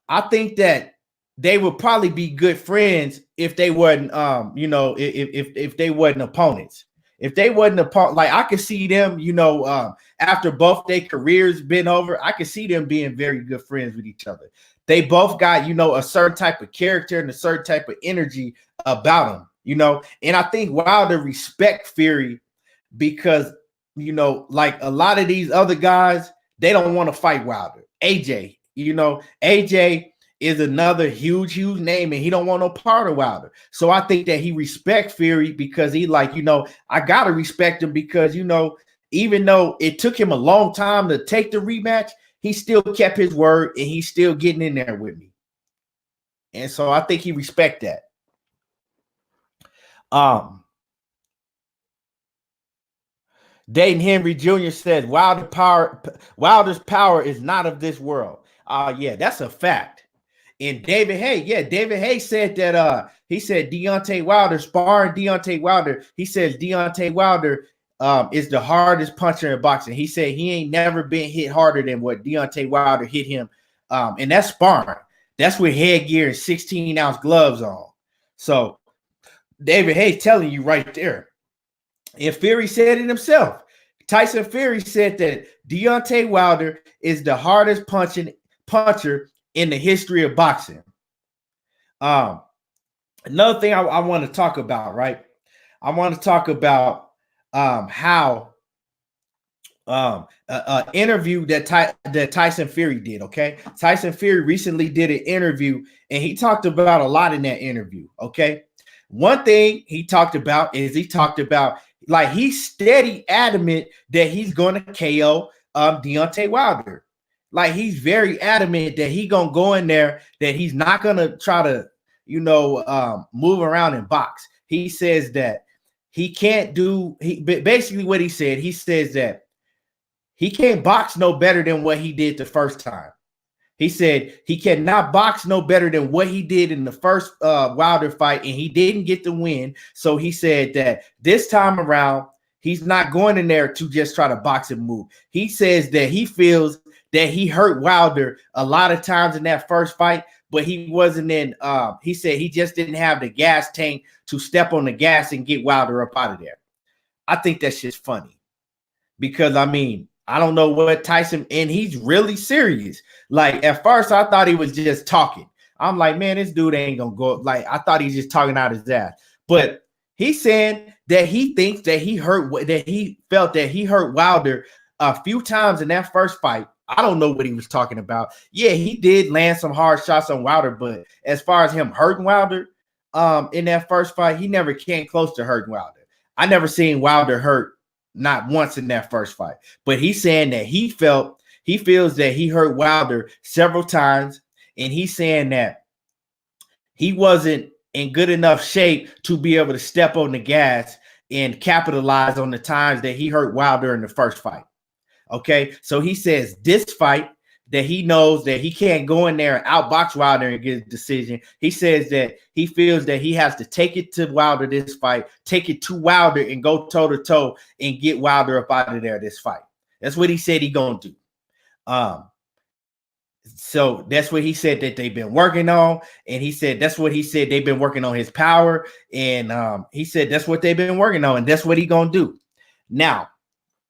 I think that they would probably be good friends if they wasn't, if they wasn't opponents. If they wasn't opponent, like I could see them, after both their careers been over, I could see them being very good friends with each other. They both got, a certain type of character and a certain type of energy about them, and I think Wilder respect Fury because, like a lot of these other guys, they don't want to fight Wilder. AJ, AJ is another huge name, and he don't want no part of Wilder. So I think that he respect Fury because he like, I gotta respect him because, even though it took him a long time to take the rematch, he still kept his word and he's still getting in there with me. And so I think he respect that. Dayton Henry Jr. says Wilder's power is not of this world. Yeah, that's a fact. And David Hayes said that he said Deontay Wilder sparring Deontay Wilder. He says Deontay Wilder is the hardest puncher in boxing. He said he ain't never been hit harder than what Deontay Wilder hit him. And that's sparring. That's with headgear and 16-ounce gloves on. So David Hayes telling you right there. And Fury said it himself. Tyson Fury said that Deontay Wilder is the hardest puncher in the history of boxing. Another thing I want to talk about, right? I want to talk about how an interview that Tyson Fury did. Okay, Tyson Fury recently did an interview, and he talked about a lot in that interview. Okay, one thing he talked about like he's steady adamant that he's going to KO Deontay Wilder. Like he's very adamant that he gonna go in there, that he's not gonna try to, move around and box. He says that he can't do. Basically what he says that he can't box no better than what he did the first time. He said he cannot box no better than what he did in the first Wilder fight, and he didn't get the win. So he said that this time around, he's not going in there to just try to box and move. He says that he feels that he hurt Wilder a lot of times in that first fight, but he wasn't in. He said he just didn't have the gas tank to step on the gas and get Wilder up out of there. I think that's just funny because, I don't know what Tyson, and he's really serious. Like at first I thought he was just talking. I'm like, man, this dude ain't gonna go. Like I thought he's just talking out his ass, but he's saying that he thinks that he felt that he hurt Wilder a few times in that first fight. I don't know what he was talking about. Yeah, he did land some hard shots on Wilder, but as far as him hurting Wilder in that first fight, he never came close to hurting Wilder. I never seen Wilder hurt, not once in that first fight. But he's saying that he feels that he hurt Wilder several times, and he's saying that he wasn't in good enough shape to be able to step on the gas and capitalize on the times that he hurt Wilder in the first fight. Okay, so he says this fight that he knows that he can't go in there and outbox Wilder and get a decision. He says that he feels that he has to take it to Wilder this fight, take it to Wilder and go toe-to-toe and get Wilder up out of there this fight. That's what he said he's going to do. So that's what he said that they've been working on. And he said that's what he said they've been working on his power. And he said that's what they've been working on, and that's what he's going to do. Now,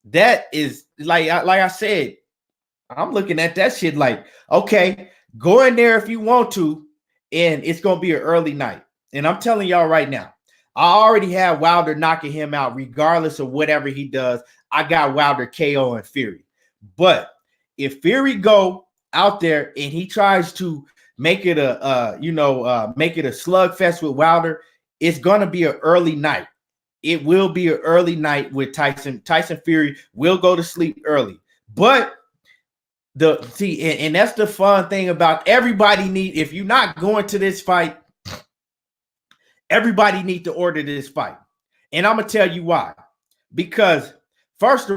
that is like I said, I'm looking at that shit like, okay, go in there if you want to, and it's going to be an early night. And I'm telling y'all right now, I already have Wilder knocking him out regardless of whatever he does. I got Wilder KO and Fury. But if Fury go out there and he tries to make it a slugfest with Wilder, it's going to be an early night. It will be an early night with Tyson. Tyson Fury will go to sleep early. But and that's the fun thing about everybody if you're not going to this fight, everybody need to order this fight. And I'm going to tell you why. Because first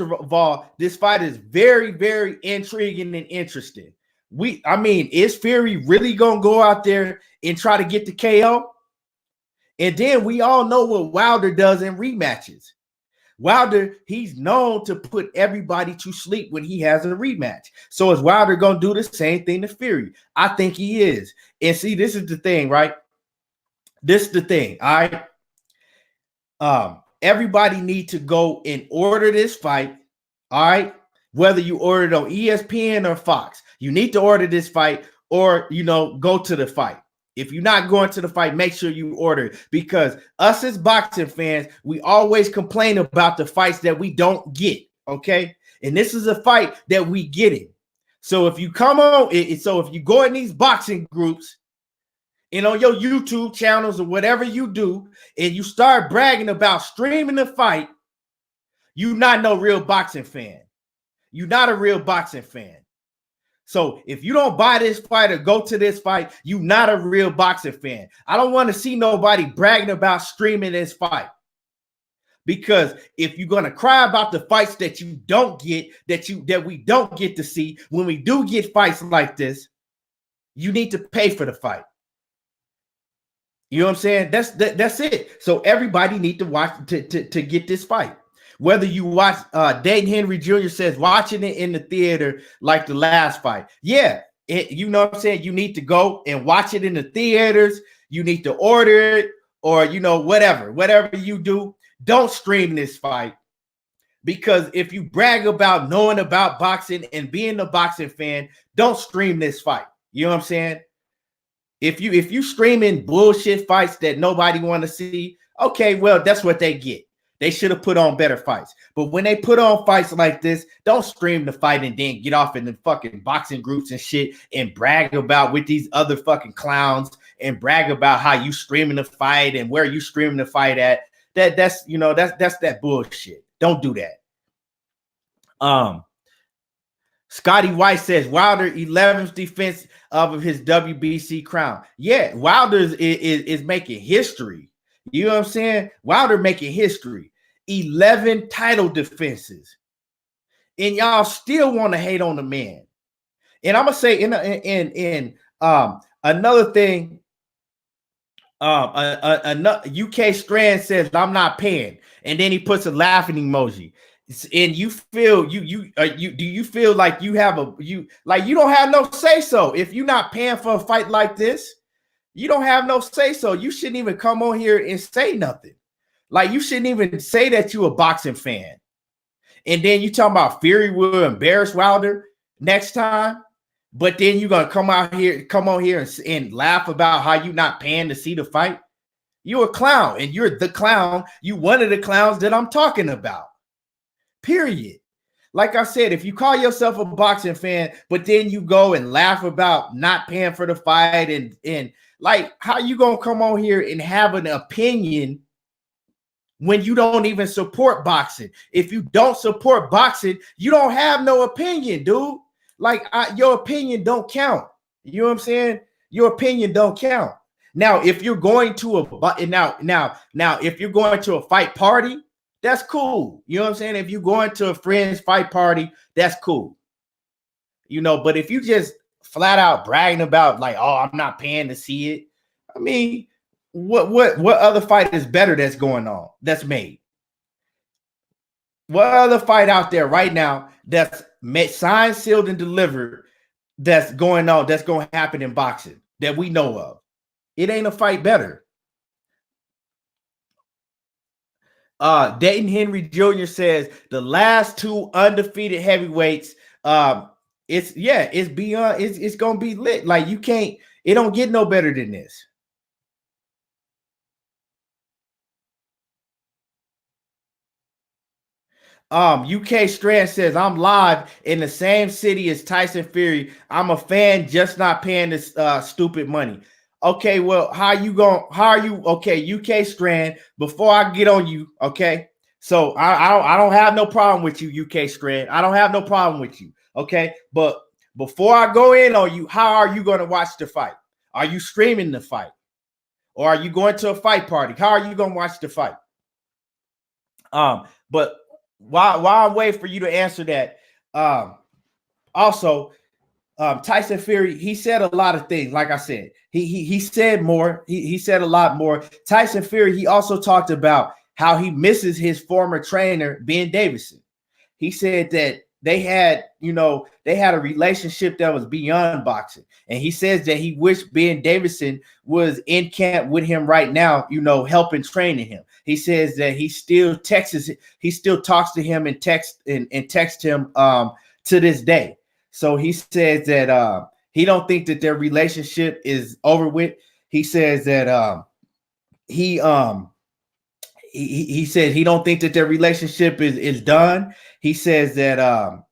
of all, this fight is very, very intriguing and interesting. Is Fury really gonna go out there and try to get the KO? And then we all know what Wilder does in rematches. Wilder, he's known to put everybody to sleep when he has a rematch. So is Wilder going to do the same thing to Fury? I think he is. And see, this is the thing, right? This is the thing, all right? Everybody need to go and order this fight, all right? Whether you order it on ESPN or Fox, you need to order this fight or, go to the fight. If you're not going to the fight, make sure you order it, because us as boxing fans, we always complain about the fights that we don't get, okay? And this is a fight that we get in. So if you come on, so if you go in these boxing groups and on your YouTube channels or whatever you do, and you start bragging about streaming the fight, you're not no real boxing fan. You're not a real boxing fan. So if you don't buy this fight or go to this fight, you're not a real boxing fan. I don't want to see nobody bragging about streaming this fight. Because if you're going to cry about the fights that you don't get, that we don't get to see, when we do get fights like this, you need to pay for the fight. You know what I'm saying? That's it. So everybody need to watch to get this fight. Whether you watch, Dayton Henry Jr. says watching it in the theater like the last fight. Yeah, you know what I'm saying? You need to go and watch it in the theaters. You need to order it, or, whatever you do. Don't stream this fight, because if you brag about knowing about boxing and being a boxing fan, don't stream this fight. You know what I'm saying? If you streaming bullshit fights that nobody want to see, okay, well, that's what they get. They should have put on better fights. But when they put on fights like this, don't stream the fight and then get off in the fucking boxing groups and shit and brag about with these other fucking clowns and brag about how you streaming the fight and where you streaming the fight at. That's that bullshit. Don't do that. Scotty White says Wilder 11th defense of his WBC crown. Yeah, Wilder is making history. You know what I'm saying? Wilder making history. 11 title defenses. And y'all still want to hate on the man. And I'm going to say another thing. UK Strand says, I'm not paying. And then he puts a laughing emoji. And you feel do you feel like you don't have no say so if you're not paying for a fight like this? You don't have no say so. You shouldn't even come on here and say nothing. Like, you shouldn't even say that you're a boxing fan. And then you talking about Fury will embarrass Wilder next time, but then you're gonna come on here and laugh about how you not paying to see the fight. You're a clown, and you're the clown. You one of the clowns that I'm talking about. Period. Like I said, if you call yourself a boxing fan, but then you go and laugh about not paying for the fight and like, how you gonna come on here and have an opinion when you don't even support boxing? If you don't support boxing, you don't have no opinion, dude. Like, your opinion don't count. You know what I'm saying? Your opinion don't count. Now, if you're going to if you're going to a fight party, that's cool. You know what I'm saying? If you're going to a friend's fight party, that's cool. But if you just flat out bragging about like, oh, I'm not paying to see it. I mean, what other fight is better that's going on, that's made? What other fight out there right now that's made, signed, sealed, and delivered that's going on, that's going to happen in boxing that we know of? It ain't a fight better. Dayton Henry Jr. says the last two undefeated heavyweights, it's beyond, it's gonna be lit. Like, it don't get no better than this. UK Strand says, I'm live in the same city as Tyson Fury. I'm a fan, just not paying this stupid money. Okay, well, okay, UK Strand, before I get on you, okay? So I don't have no problem with you, UK Strand. I don't have no problem with you, okay? But before I go in on you, how are you going to watch the fight? Are you streaming the fight? Or are you going to a fight party? How are you going to watch the fight? But while I'm waiting for you to answer that, also, Tyson Fury, he said a lot of things. Like I said, he said more. He said a lot more. Tyson Fury, he also talked about how he misses his former trainer, Ben Davison. He said that they had a relationship that was beyond boxing. And he says that he wished Ben Davison was in camp with him right now, helping training him. He says that he still talks to him and text him to this day. So he says that he don't think that their relationship is over with. He says that he he said he don't think that their relationship is done. He says that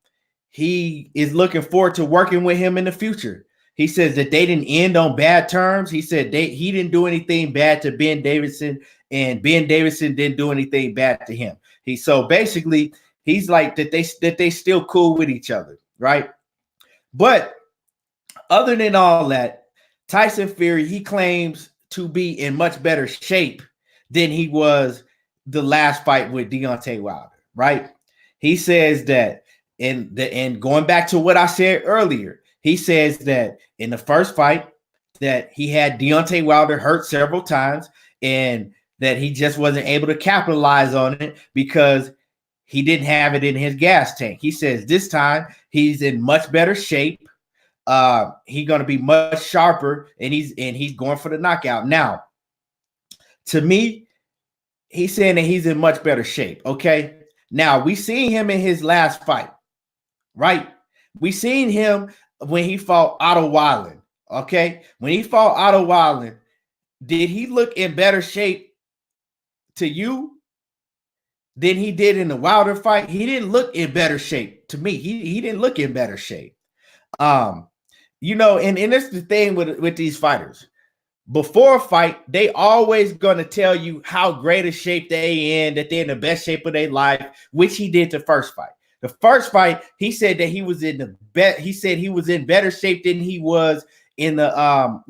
he is looking forward to working with him in the future. He says that they didn't end on bad terms. He said he didn't do anything bad to Ben Davison, and Ben Davison didn't do anything bad to him. So basically he's like that they still cool with each other, right? But other than all that, Tyson Fury, he claims to be in much better shape than he was the last fight with Deontay Wilder, right? He says that and going back to what I said earlier, he says that in the first fight that he had Deontay Wilder hurt several times and that he just wasn't able to capitalize on it because he didn't have it in his gas tank. He says this time he's in much better shape. He's going to be much sharper, and he's going for the knockout. Now, to me, he's saying that he's in much better shape. Okay. Now we seen him in his last fight, right? We seen him when he fought Otto Wallin. Okay. When he fought Otto Wallin, did he look in better shape to you than he did in the Wilder fight? He didn't look in better shape to me. He didn't look in better shape. And that's the thing with these fighters. Before a fight, they always going to tell you how great a shape they in, that they're in the best shape of their life, which he did the first fight. The first fight, he said that he was in the best. He said he was in better shape than he was in the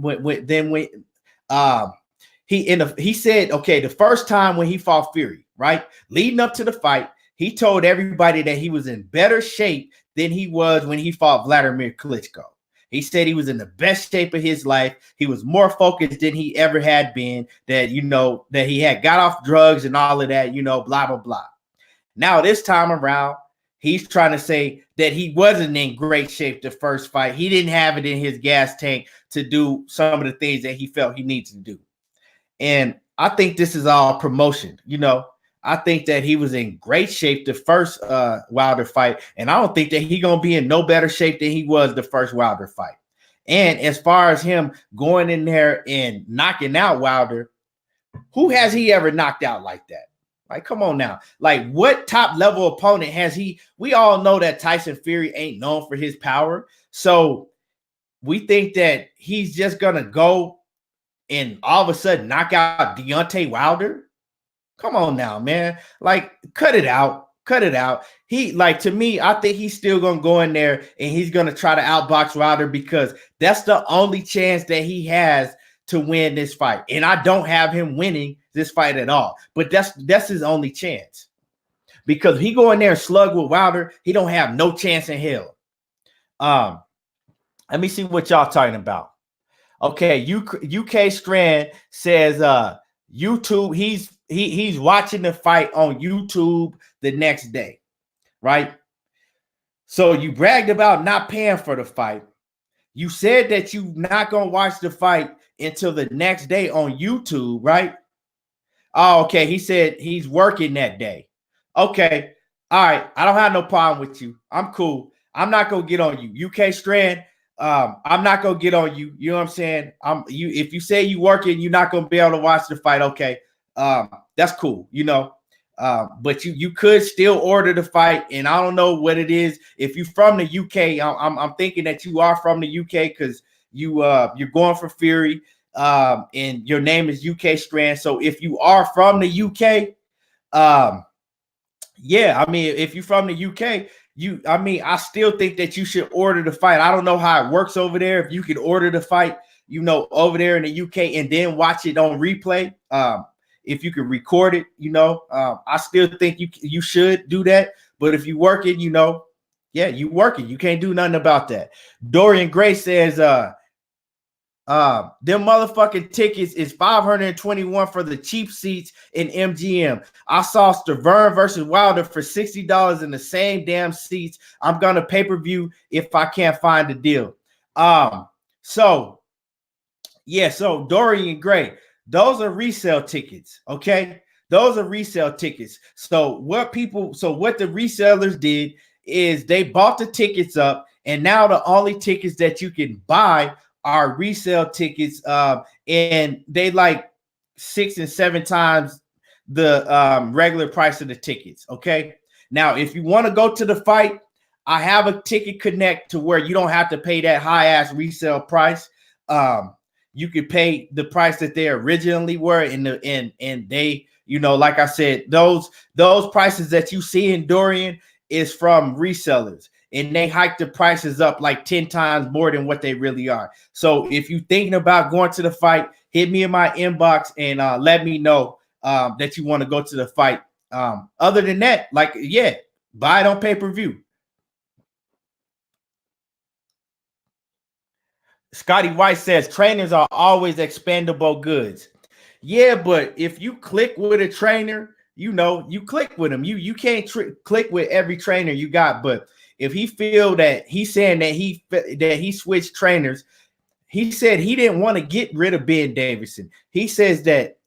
he said, okay, the first time when he fought Fury, right? Leading up to the fight, he told everybody that he was in better shape than he was when he fought Vladimir Klitschko. He said he was in the best shape of his life. He was more focused than he ever had been, that he had got off drugs and all of that, blah, blah, blah. Now, this time around, he's trying to say that he wasn't in great shape the first fight. He didn't have it in his gas tank to do some of the things that he felt he needs to do. And I think this is all promotion. I think that he was in great shape the first Wilder fight, and I don't think that he's going to be in no better shape than he was the first Wilder fight. And as far as him going in there and knocking out Wilder, who has he ever knocked out like that? Like, come on now. Like, what top level opponent has he? We all know that Tyson Fury ain't known for his power. So we think that he's just going to go and all of a sudden knock out Deontay Wilder. Come on now, man. Like, cut it out. Cut it out. To me, I think he's still going to go in there and he's going to try to outbox Wilder because that's the only chance that he has to win this fight. And I don't have him winning this fight at all. But that's his only chance. Because if he go in there and slug with Wilder, he don't have no chance in hell. Let me see what y'all talking about. Okay, UK Strand says YouTube, he's watching the fight on YouTube the next day, right? So you bragged about not paying for the fight. You said that you're not going to watch the fight until the next day on YouTube, right? Oh, okay. He said he's working that day. Okay. All right. I don't have no problem with you. I'm cool. I'm not going to get on you. UK Strand, I'm not going to get on you. You know what I'm saying? If you say you working, you're not going to be able to watch the fight. Okay. That's cool, but you could still order the fight, and I don't know what it is. If you're from the UK, I'm thinking that you are from the UK because you're going for Fury, and your name is UK Strand. So if you are from the UK, yeah, I mean, if you're from the UK, I still think that you should order the fight. I don't know how it works over there. If you could order the fight, over there in the UK and then watch it on replay. if you can record it, I still think you should do that. But if you work it, yeah, you work it. You can't do nothing about that. Dorian Gray says, them motherfucking tickets is 521 for the cheap seats in MGM. I saw Stavern versus Wilder for $60 in the same damn seats. I'm gonna pay-per-view if I can't find a deal. So Dorian Gray, those are resale tickets, okay? Those are resale tickets. So what the resellers did is they bought the tickets up, and now the only tickets that you can buy are resale tickets, and they like 6 and 7 times the regular price of the tickets. Okay, now if you want to go to the fight, I have a ticket connect to where you don't have to pay that high ass resale price. You could pay the price that they originally were, and they, like I said, those prices that you see in Dorian is from resellers, and they hike the prices up like 10 times more than what they really are. So if you're thinking about going to the fight, hit me in my inbox and let me know that you want to go to the fight. Other than that, buy it on pay-per-view. Scotty White says trainers are always expendable goods. Yeah, but if you click with a trainer, you click with him. You can't click with every trainer you got. But if he feel that he's saying that he switched trainers, he said he didn't want to get rid of Ben Davison. He says that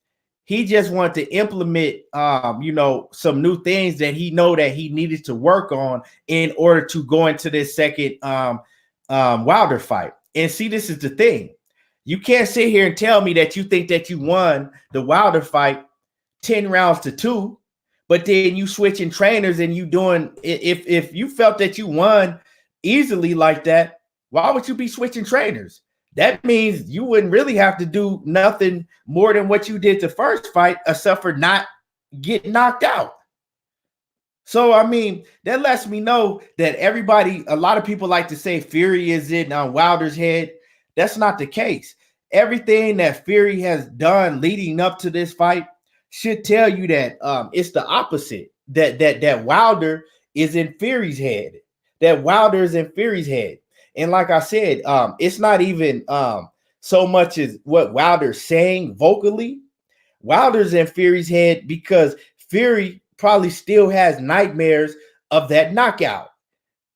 he just wanted to implement, some new things that he know that he needed to work on in order to go into this second Wilder fight. And see, this is the thing. You can't sit here and tell me that you think that you won the Wilder fight 10 rounds to 2, but then you switching trainers and you doing, if you felt that you won easily like that, why would you be switching trainers? That means you wouldn't really have to do nothing more than what you did the first fight, except for not getting knocked out. So, I mean, that lets me know that a lot of people like to say Fury is in Wilder's head. That's not the case. Everything that Fury has done leading up to this fight should tell you that it's the opposite. That Wilder is in Fury's head. That Wilder is in Fury's head. And like I said, it's not even so much as what Wilder's saying vocally. Wilder's in Fury's head because Fury probably still has nightmares of that knockout,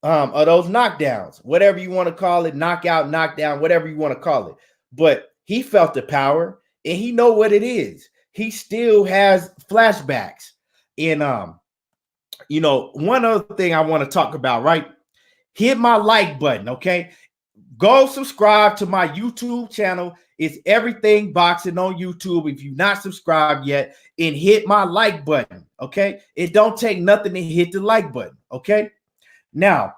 of those knockdowns, whatever you want to call it, knockout, knockdown, whatever you want to call it. But he felt the power and he know what it is. He still has flashbacks. And one other thing I want to talk about, right? Hit my like button, okay? Go subscribe to my YouTube channel. It's Everything Boxing on YouTube. If you're not subscribed yet, and hit my like button, okay? It don't take nothing to hit the like button, okay? Now,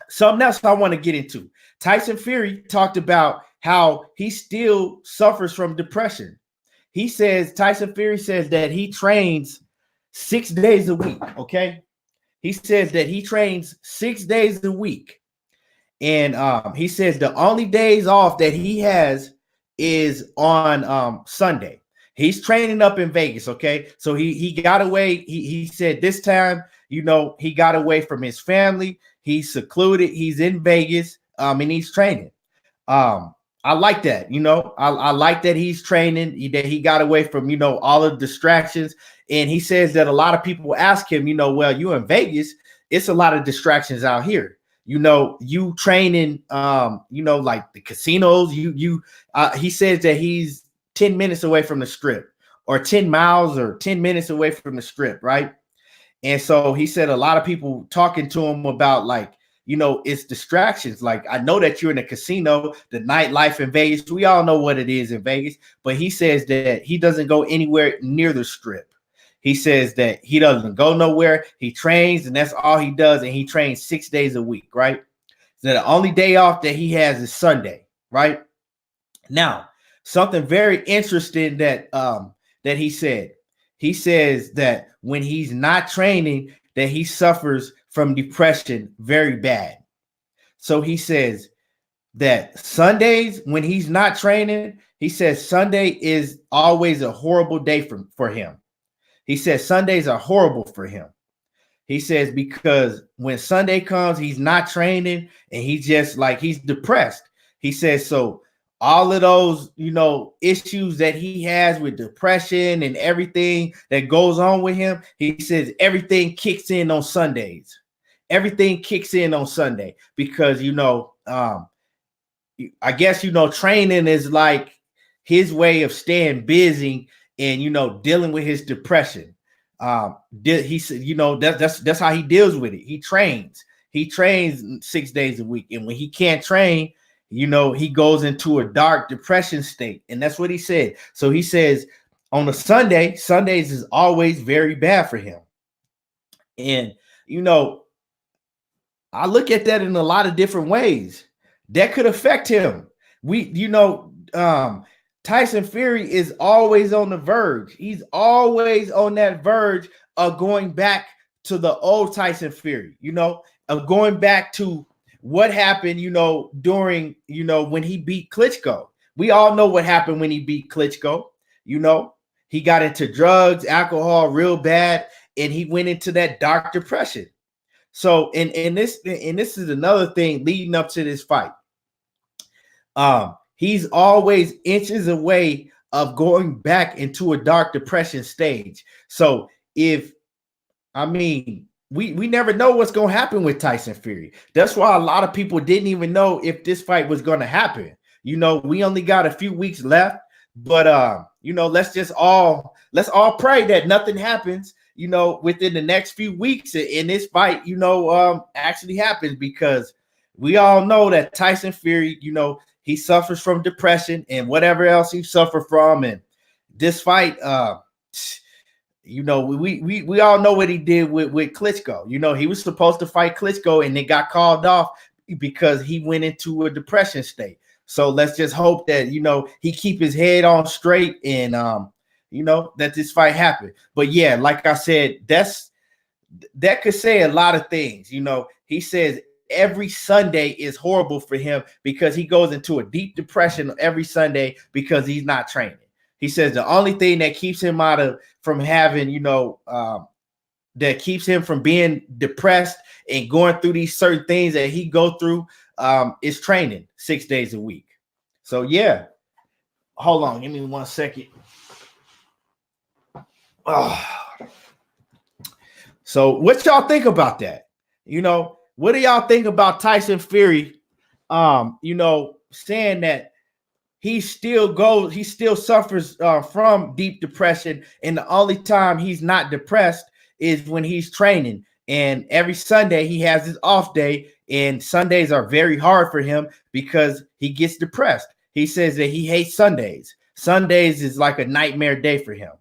something else I want to get into. Tyson Fury talked about how he still suffers from depression. Tyson Fury says that he trains 6 days a week, okay? He says that he trains 6 days a week. And he says the only days off that he has is on Sunday. He's training up in Vegas, okay? So he got away. He said this time, he got away from his family. He's secluded. He's in Vegas, and he's training. I like that, I like that he's training, that he got away from, all of the distractions. And he says that a lot of people ask him, well, you in Vegas, it's a lot of distractions out here. You training, like the casinos, he says that he's 10 minutes away from the strip, or 10 miles or 10 minutes away from the strip, right? And so he said a lot of people talking to him about it's distractions. Like, I know that you're in a casino, the nightlife in Vegas. We all know what it is in Vegas, but he says that he doesn't go anywhere near the strip. He says that he doesn't go nowhere. He trains, and that's all he does. And he trains 6 days a week, right? So the only day off that he has is Sunday, right? Now, something very interesting that he said. He says that when he's not training, that he suffers from depression very bad. So he says that Sundays, when he's not training, He says Sunday is always a horrible day for him. He says Sundays are horrible for him. He says because when Sunday comes, he's not training and he's just like he's depressed. He says so all of those, issues that he has with depression and everything that goes on with him, he says everything kicks in on Sundays. Everything kicks in on Sunday because I guess training is like his way of staying busy and dealing with his depression. He said, that's how he deals with it. He trains 6 days a week, and when he can't train, he goes into a dark depression state, and that's what he said. So he says on a Sundays is always very bad for him, and I look at that in a lot of different ways that could affect him. Tyson Fury is always on the verge. He's always on that verge of going back to the old Tyson Fury, of going back to what happened, during, when he beat Klitschko. We all know what happened when he beat Klitschko. He got into drugs, alcohol real bad, and he went into that dark depression. So, and this is another thing leading up to this fight. He's always inches away of going back into a dark depression stage. So we never know what's going to happen with Tyson Fury. That's why a lot of people didn't even know if this fight was going to happen. We only got a few weeks left, but let's all pray that nothing happens, within the next few weeks in this fight, actually happens, because we all know that Tyson Fury, he suffers from depression and whatever else he suffered from. And this fight, we all know what he did with Klitschko. He was supposed to fight Klitschko and it got called off because he went into a depression state. So let's just hope that, he keep his head on straight and, that this fight happened. But yeah, like I said, that could say a lot of things. He says every Sunday is horrible for him because he goes into a deep depression every Sunday because he's not training. He says the only thing that keeps him from having, that keeps him from being depressed and going through these certain things that he go through is training 6 days a week. So yeah, hold on, give me 1 second. Oh. So what y'all think about that? What do y'all think about Tyson Fury? Saying that he still suffers from deep depression, and the only time he's not depressed is when he's training. And every Sunday he has his off day, and Sundays are very hard for him because he gets depressed. He says that he hates Sundays. Sundays is like a nightmare day for him.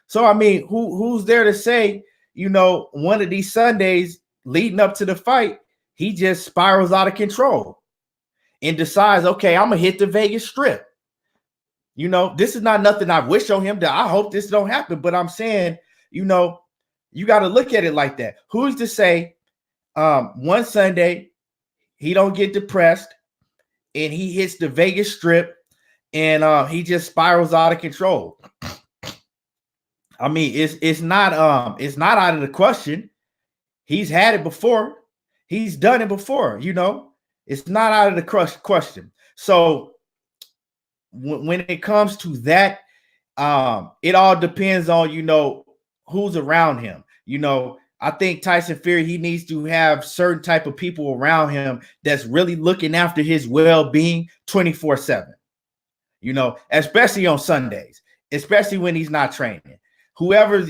So who's there to say, one of these Sundays leading up to the fight, he just spirals out of control and decides, okay, I'm gonna hit the Vegas Strip. This is not nothing I wish on him. That I hope this don't happen, but I'm saying, you got to look at it like that. Who's to say one Sunday he don't get depressed and he hits the Vegas Strip and he just spirals out of control? It's not out of the question. He's had it before. He's done it before. It's not out of the question. So when it comes to that, it all depends on who's around him. I think Tyson Fury, he needs to have certain type of people around him that's really looking after his well-being 24/7. Especially on Sundays, especially when he's not training. Whoever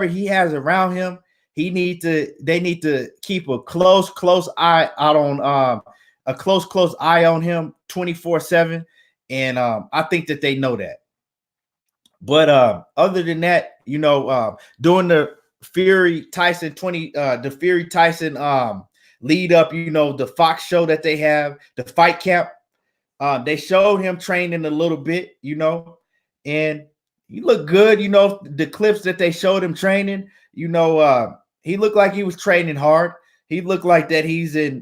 he has around him, they need to keep a close eye out on a close eye on him 24/7. And I think that they know that. But other than that, during the Fury Tyson lead up, the Fox show that they have, the fight camp, they showed him training a little bit, and he looked good. The clips that they showed him training, he looked like he was training hard. He looked like that he's in,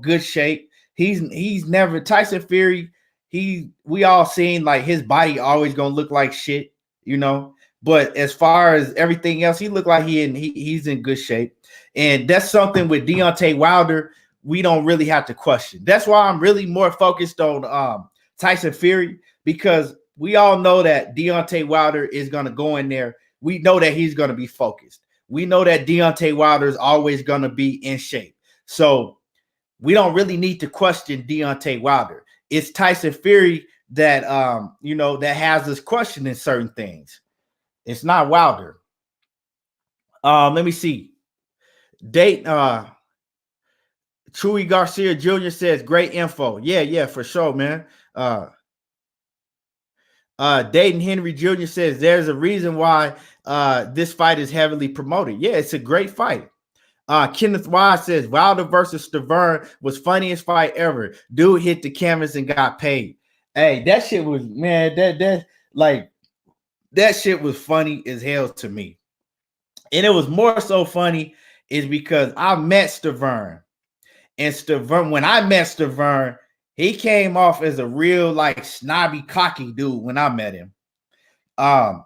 good shape. Tyson Fury we all seen like his body always gonna look like shit, you know. But as far as everything else, he looked like he's in good shape. And that's something with Deontay Wilder we don't really have to question. That's why I'm really more focused on Tyson Fury, because we all know that Deontay Wilder is gonna go in there. We know that he's gonna be focused. We know that Deontay Wilder is always gonna be in shape. So we don't really need to question Deontay Wilder. It's Tyson Fury that that has us questioning certain things. It's not Wilder. Let me see. Date Chewy Garcia Jr. says great info. Yeah, for sure, man. Dayton Henry Jr. says there's a reason why this fight is heavily promoted. Yeah, it's a great fight. Kenneth Wise says Wilder versus Stavern was funniest fight ever. Dude hit the canvas and got paid. Hey, that shit was, man, that shit was funny as hell to me. And it was more so funny is because I met Stavern. And Stavern, when I met Stavern, he came off as a real like snobby, cocky dude when I met him. I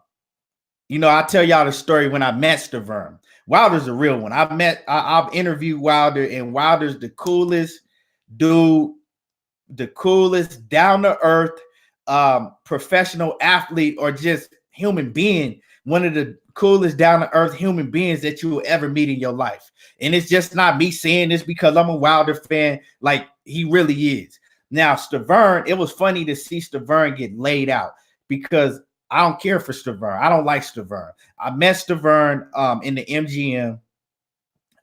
tell y'all the story when I met Stavern. Wilder's a real one. I've interviewed Wilder, and Wilder's the coolest dude, the coolest, down to earth, professional athlete or just human being. One of the coolest, down to earth human beings that you will ever meet in your life. And it's just not me saying this because I'm a Wilder fan. Like, he really is. Now, Stavern, it was funny to see Stavern get laid out because I don't care for Stavern. I don't like Stavern. I met Stavern in the MGM.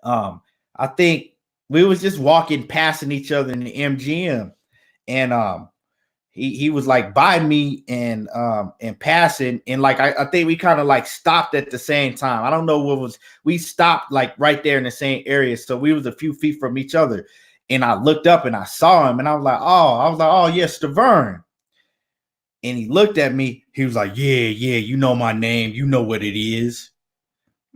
I think we was just walking, passing each other in the MGM, and he was like by me and passing, and like I think we kind of like stopped at the same time. I don't know what was. We stopped like right there in the same area, so we was a few feet from each other. And I looked up and I saw him, and I was like, oh yes, Stavern. And he looked at me. He was like, yeah, you know my name. You know what it is.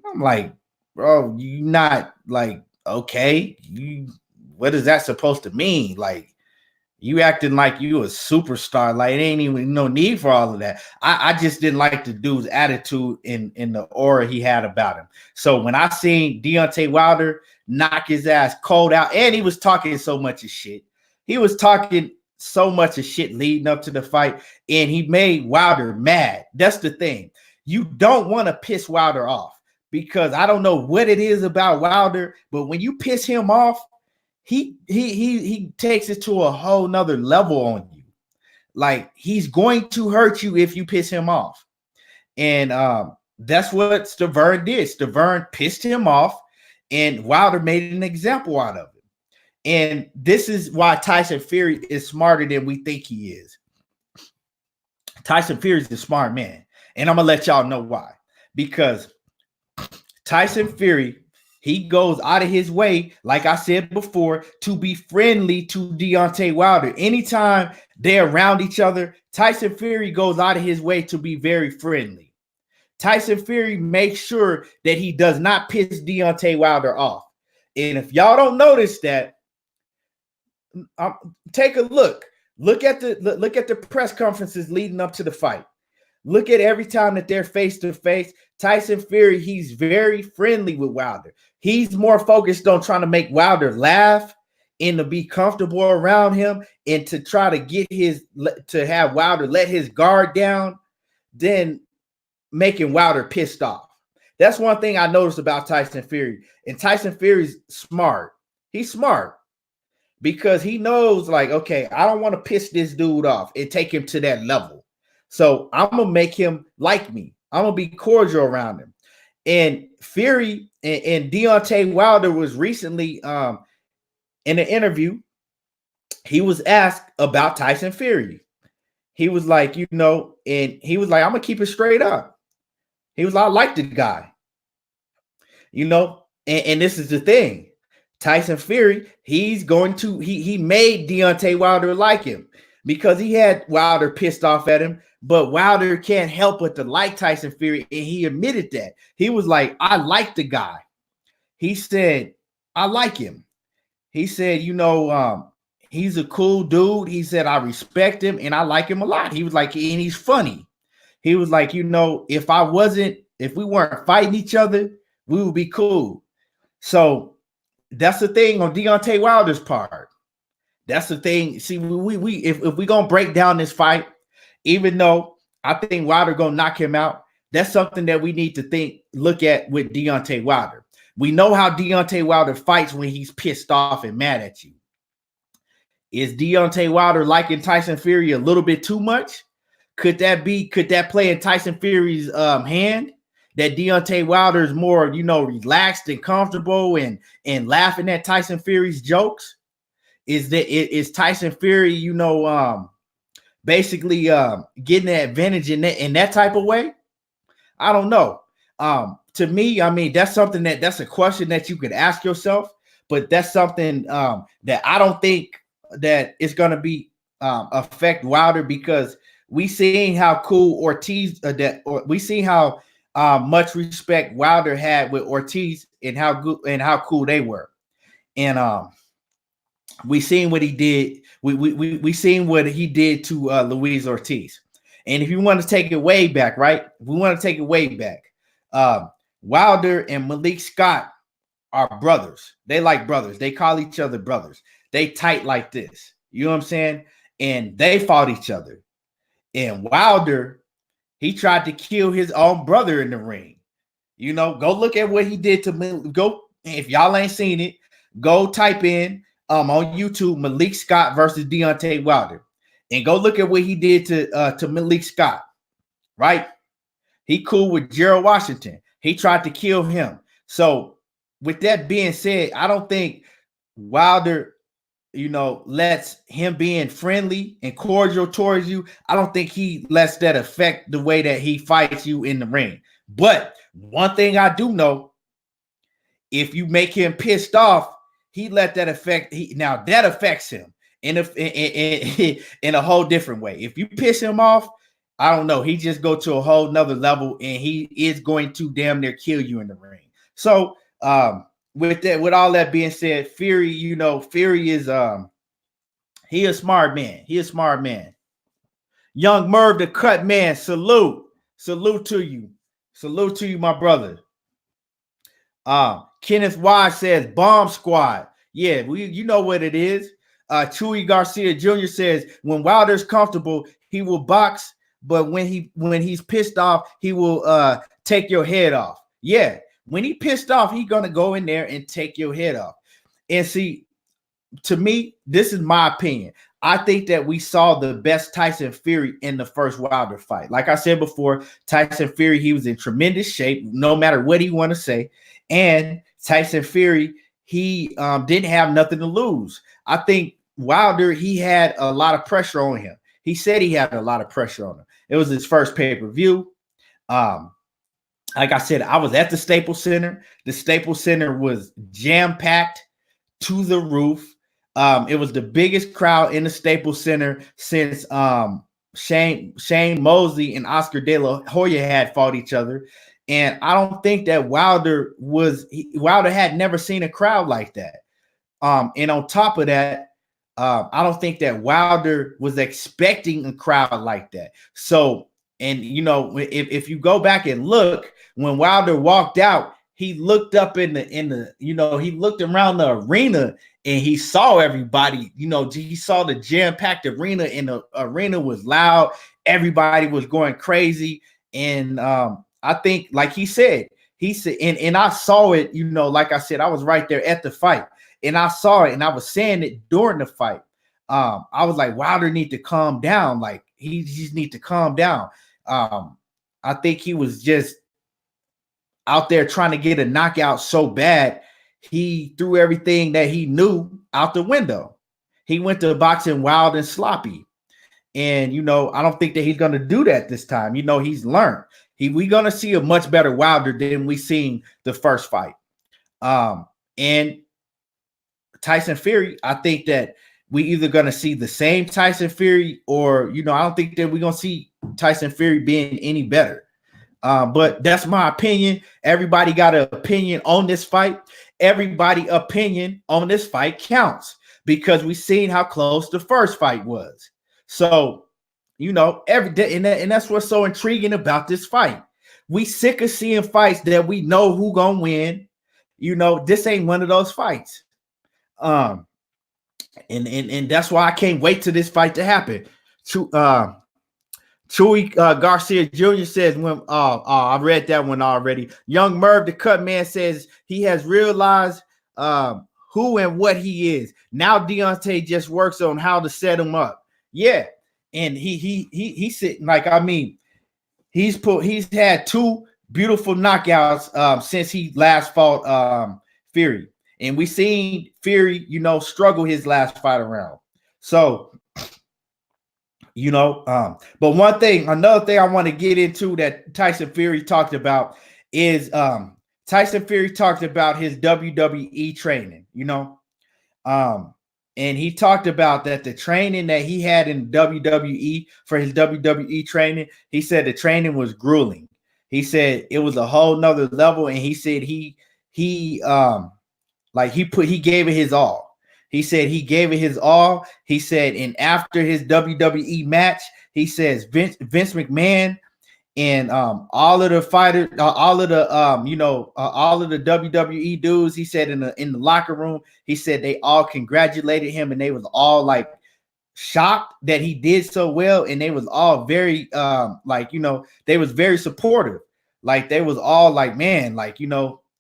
I'm like, bro, you not like, okay. What is that supposed to mean? Like, you acting like you a superstar. Like, it ain't even no need for all of that. I just didn't like the dude's attitude in the aura he had about him. So when I seen Deontay Wilder knock his ass cold out, and he was talking so much of shit. He was talking so much of shit leading up to the fight, and he made Wilder mad. That's the thing. You don't want to piss Wilder off, because I don't know what it is about Wilder, but when you piss him off, he takes it to a whole nother level on you. Like, he's going to hurt you if you piss him off. And that's what Stavern did. Stavern pissed him off, and Wilder made an example out of it. And this is why Tyson Fury is smarter than we think he is. Tyson Fury is a smart man. And I'm going to let y'all know why. Because Tyson Fury, he goes out of his way, like I said before, to be friendly to Deontay Wilder. Anytime they're around each other, Tyson Fury goes out of his way to be very friendly. Tyson Fury makes sure that he does not piss Deontay Wilder off. And if y'all don't notice that, take a look. Look at the press conferences leading up to the fight. Look at every time that they're face to face. Tyson Fury, he's very friendly with Wilder. He's more focused on trying to make Wilder laugh and to be comfortable around him and to try to have Wilder let his guard down than making Wilder pissed off. That's one thing I noticed about Tyson Fury. And Tyson Fury's smart. He's smart. Because he knows, like, okay, I don't want to piss this dude off and take him to that level. So I'm going to make him like me. I'm going to be cordial around him. And Fury and Deontay Wilder was recently in an interview. He was asked about Tyson Fury. He was like, and he was like, I'm going to keep it straight up. He was like, I like the guy. And this is the thing. Tyson Fury, he made Deontay Wilder like him because he had Wilder pissed off at him, but Wilder can't help but to like Tyson Fury, and he admitted that. He was like, I like the guy. He said, I like him. He said, he's a cool dude. He said, I respect him and I like him a lot. He was like, and he's funny. He was like, if we weren't fighting each other, we would be cool. So that's the thing on Deontay Wilder's part. That's the thing. See, if we gonna break down this fight, even though I think Wilder gonna knock him out, that's something that we need to look at with Deontay Wilder. We know how Deontay Wilder fights when he's pissed off and mad at you. Is Deontay Wilder liking Tyson Fury a little bit too much? Could that play in Tyson Fury's hand? That Deontay Wilder is more, relaxed and comfortable and laughing at Tyson Fury's jokes? Is Tyson Fury, basically getting the advantage in that type of way? I don't know. To me, I mean, that's a question that you could ask yourself, but that's something that I don't think that it's going to be affect Wilder, because we seen how cool Ortiz we seen how much respect Wilder had with Ortiz and how good and how cool they were, and we seen what he did. We seen what he did to Luis Ortiz, and if you want to take it way back, right? If we want to take it way back. Wilder and Malik Scott are brothers. They like brothers. They call each other brothers. They tight like this. You know what I'm saying? And they fought each other. And Wilder, he tried to kill his own brother in the ring. Go look at what he did to go. If y'all ain't seen it, go type in on YouTube Malik Scott versus Deontay Wilder, and go look at what he did to Malik Scott. Right? He cool with Gerald Washington. He tried to kill him. So with that being said, I don't think Wilder, lets him being friendly and cordial towards you. I don't think he lets that affect the way that he fights you in the ring. But one thing I do know, if you make him pissed off, he let that affect. Now that affects him in a whole different way. If you piss him off, I don't know. He just go to a whole nother level, and he is going to damn near kill you in the ring. So with all that being said, Fury, Fury is he a smart man. He a smart man. Young Merv the Cut Man, salute to you. Salute to you, my brother. Kenneth Wise says Bomb Squad. Yeah, you know what it is. Chewy Garcia Jr. says when Wilder's comfortable, he will box. But when he's pissed off, he will take your head off. Yeah, when he pissed off, he's gonna go in there and take your head off. And see, to me, this is my opinion. I think that we saw the best Tyson Fury in the first Wilder fight. Like I said before, Tyson Fury, he was in tremendous shape, no matter what he want to say. And Tyson Fury, he didn't have nothing to lose. I think Wilder, he had a lot of pressure on him. He said he had a lot of pressure on him. It was his first pay-per-view. Like I said, I was at the Staples Center. The Staples Center was jam-packed to the roof. It was the biggest crowd in the Staples Center since Shane Mosley and Oscar De La Hoya had fought each other. And I don't think that Wilder had never seen a crowd like that. And on top of that, I don't think that Wilder was expecting a crowd like that. So, and if you go back and look, when Wilder walked out, he looked up he looked around the arena and he saw everybody. He saw the jam-packed arena, and the arena was loud. Everybody was going crazy, and I think, like he said, and I saw it. Like I said, I was right there at the fight. And I saw it, and I was saying it during the fight. I was like, Wilder need to calm down. Like, he just need to calm down. I think he was just out there trying to get a knockout so bad, he threw everything that he knew out the window. He went to boxing wild and sloppy. And, I don't think that he's going to do that this time. He's learned. We're going to see a much better Wilder than we seen the first fight. And Tyson Fury, I think that we either going to see the same Tyson Fury or, I don't think that we're going to see Tyson Fury being any better. But that's my opinion. Everybody got an opinion on this fight. Everybody's opinion on this fight counts, because we seen how close the first fight was. So, every day, and that's what's so intriguing about this fight. We sick of seeing fights that we know who gonna win. This ain't one of those fights. And that's why I can't wait till this fight to happen. Chewy Garcia Jr. says, I read that one already. Young Merv, the cut man, says he has realized who and what he is. Now Deontay just works on how to set him up. Yeah. And he's sitting he's had two beautiful knockouts since he last fought Fury. And we seen Fury, struggle his last fight around. So, but another thing I want to get into that Tyson Fury talked about is Tyson Fury talked about his WWE training, and he talked about that the training that he had in WWE for his WWE training, he said the training was grueling. He said it was a whole nother level, and he said he gave it his all. He said he gave it his all. He said, and after his WWE match, he says Vince McMahon and all of the fighters, all of the WWE dudes, he said in the locker room, he said they all congratulated him, and they was all like shocked that he did so well, and they was all very they was very supportive. Like they was all like, man,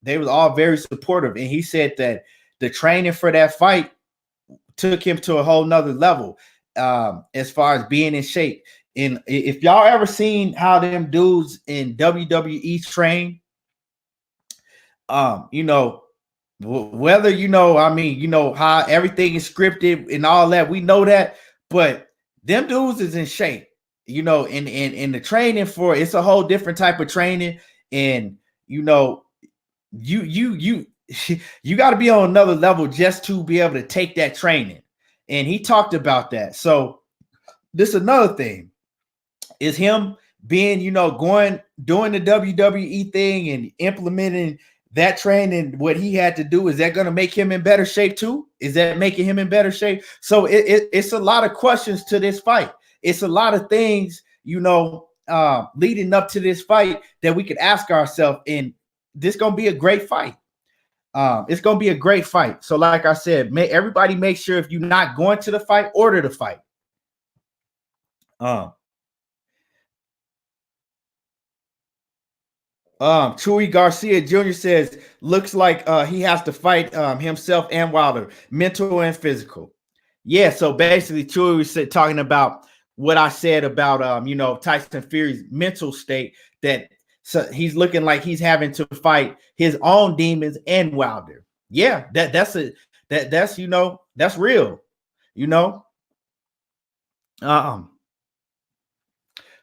they was all very supportive. And he said that the training for that fight took him to a whole nother level as far as being in shape. And if y'all ever seen how them dudes in WWE train, whether how everything is scripted and all that, we know that, but them dudes is in shape, in the training for it's a whole different type of training. And you got to be on another level just to be able to take that training. And he talked about that. So this is another thing is him being, doing the WWE thing and implementing that training. What he had to do, is that going to make him in better shape too? Is that making him in better shape? So it's a lot of questions to this fight. It's a lot of things, leading up to this fight that we could ask ourselves, and this going to be a great fight. It's going to be a great fight. So like I said, everybody make sure if you're not going to the fight, order the fight. Chewy Garcia Jr. says, looks like he has to fight himself and Wilder, mental and physical. Yeah, so basically Chewy was talking about what I said about Tyson Fury's mental state, that so he's looking like he's having to fight his own demons and Wilder. Yeah, that's real,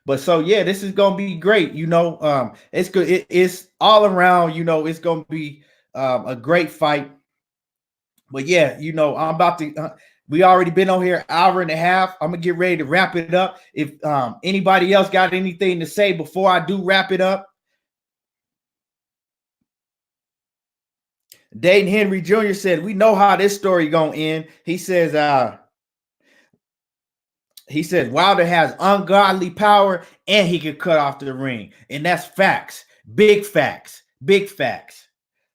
But so yeah, this is gonna be great. It's good. It's all around. It's gonna be a great fight. But yeah, I'm about to. We already been on here an hour and a half. I'm gonna get ready to wrap it up. If anybody else got anything to say before I do wrap it up. Dayton Henry Jr. said, we know how this story gonna end. He says, Wilder has ungodly power and he can cut off the ring. And that's facts. Big facts. Big facts.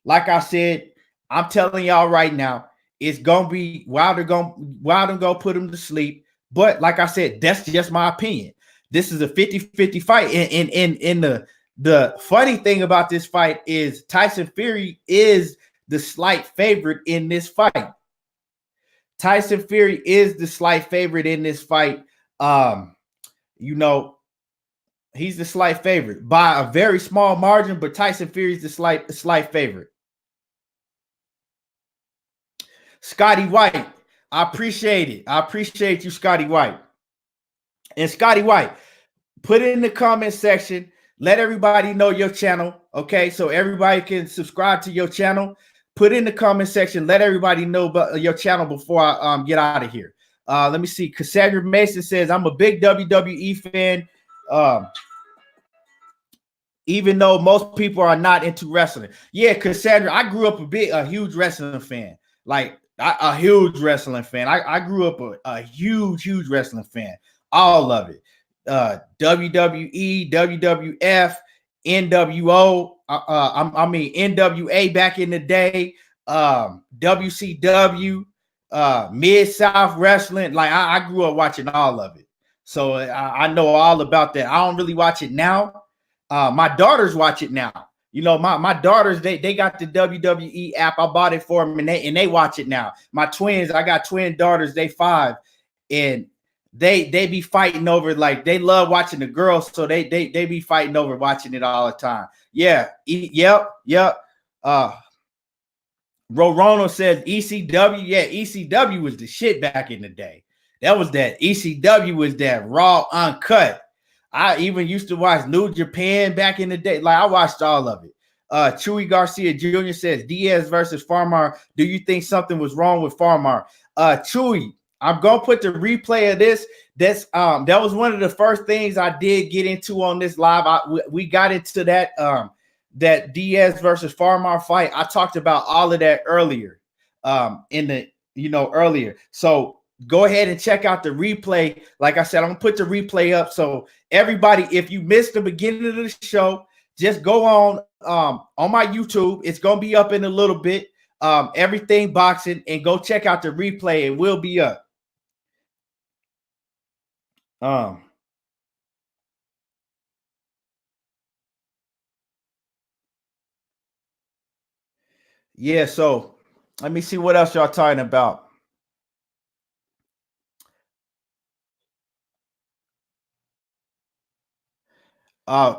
Like I said, I'm telling y'all right now, it's gonna be Wilder gonna put him to sleep. But like I said, that's just my opinion. This is a 50-50 fight. And the funny thing about this fight is Tyson Fury is the slight favorite in this fight. Tyson Fury is the slight favorite in this fight. He's the slight favorite by a very small margin, but Tyson Fury is the slight favorite. Scotty White, I appreciate it. I appreciate you, Scotty White. And Scotty White, put it in the comment section. Let everybody know your channel, okay? So everybody can subscribe to your channel. Put it in the comment section. Let everybody know about your channel before I get out of here. Let me see. Cassandra Mason says, I'm a big WWE fan, even though most people are not into wrestling. Yeah, Cassandra, I grew up a huge wrestling fan. Like A huge wrestling fan. I grew up a huge wrestling fan. All of it. WWE, WWF, NWO. I mean NWA back in the day. WCW, Mid South Wrestling. Like I grew up watching all of it, so I know all about that. I don't really watch it now. My daughters watch it now. You know, my daughters, they got the WWE app. I bought it for them, and they watch it now. My twins, I got twin daughters, they 5, and they be fighting over, like, they love watching the girls, so they be fighting over watching it all the time. Yeah, yep. Rorono says ECW. Yeah, ECW was the shit back in the day. That was that ECW was that raw uncut. I even used to watch New Japan back in the day. Like, I watched all of it. Chewy Garcia Jr. says Diaz versus Farmar. Do you think something was wrong with Farmar? Chewy, I'm gonna put the replay of this. That was one of the first things I did get into on this live. We got into that Diaz versus Farmar fight. I talked about all of that earlier. Earlier. So go ahead and check out the replay. Like I said, I'm gonna put the replay up. So everybody, if you missed the beginning of the show, just go on my YouTube. It's gonna be up in a little bit. Everything Boxing, and go check out the replay. It will be up. Yeah, so let me see what else y'all talking about.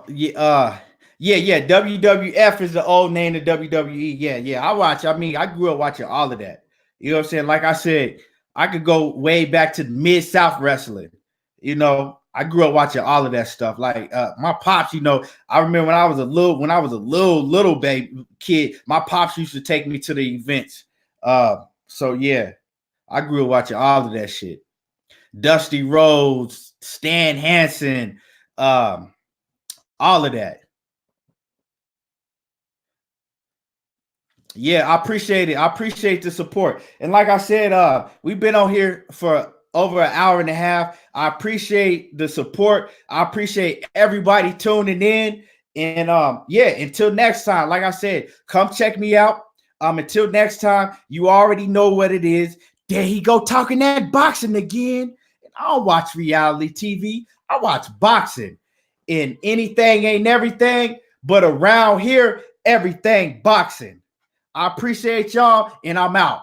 Yeah. WWF is the old name of WWE. Yeah. I watch. I mean, I grew up watching all of that. You know what I'm saying? Like I said, I could go way back to Mid South Wrestling. You know, I grew up watching all of that stuff. Like my pops, I remember when I was a little baby kid, my pops used to take me to the events. So yeah, I grew up watching all of that shit. Dusty Rhodes, Stan Hansen, all of that. Yeah, I appreciate it. I appreciate the support. And like I said, we've been on here for over an hour and a half. I appreciate the support. I appreciate everybody tuning in. And yeah, until next time, like I said, come check me out. Until next time, you already know what it is. There he go talking that boxing again. And I don't watch reality TV. I watch boxing. And anything ain't everything, but around here, everything boxing. I appreciate y'all, and I'm out.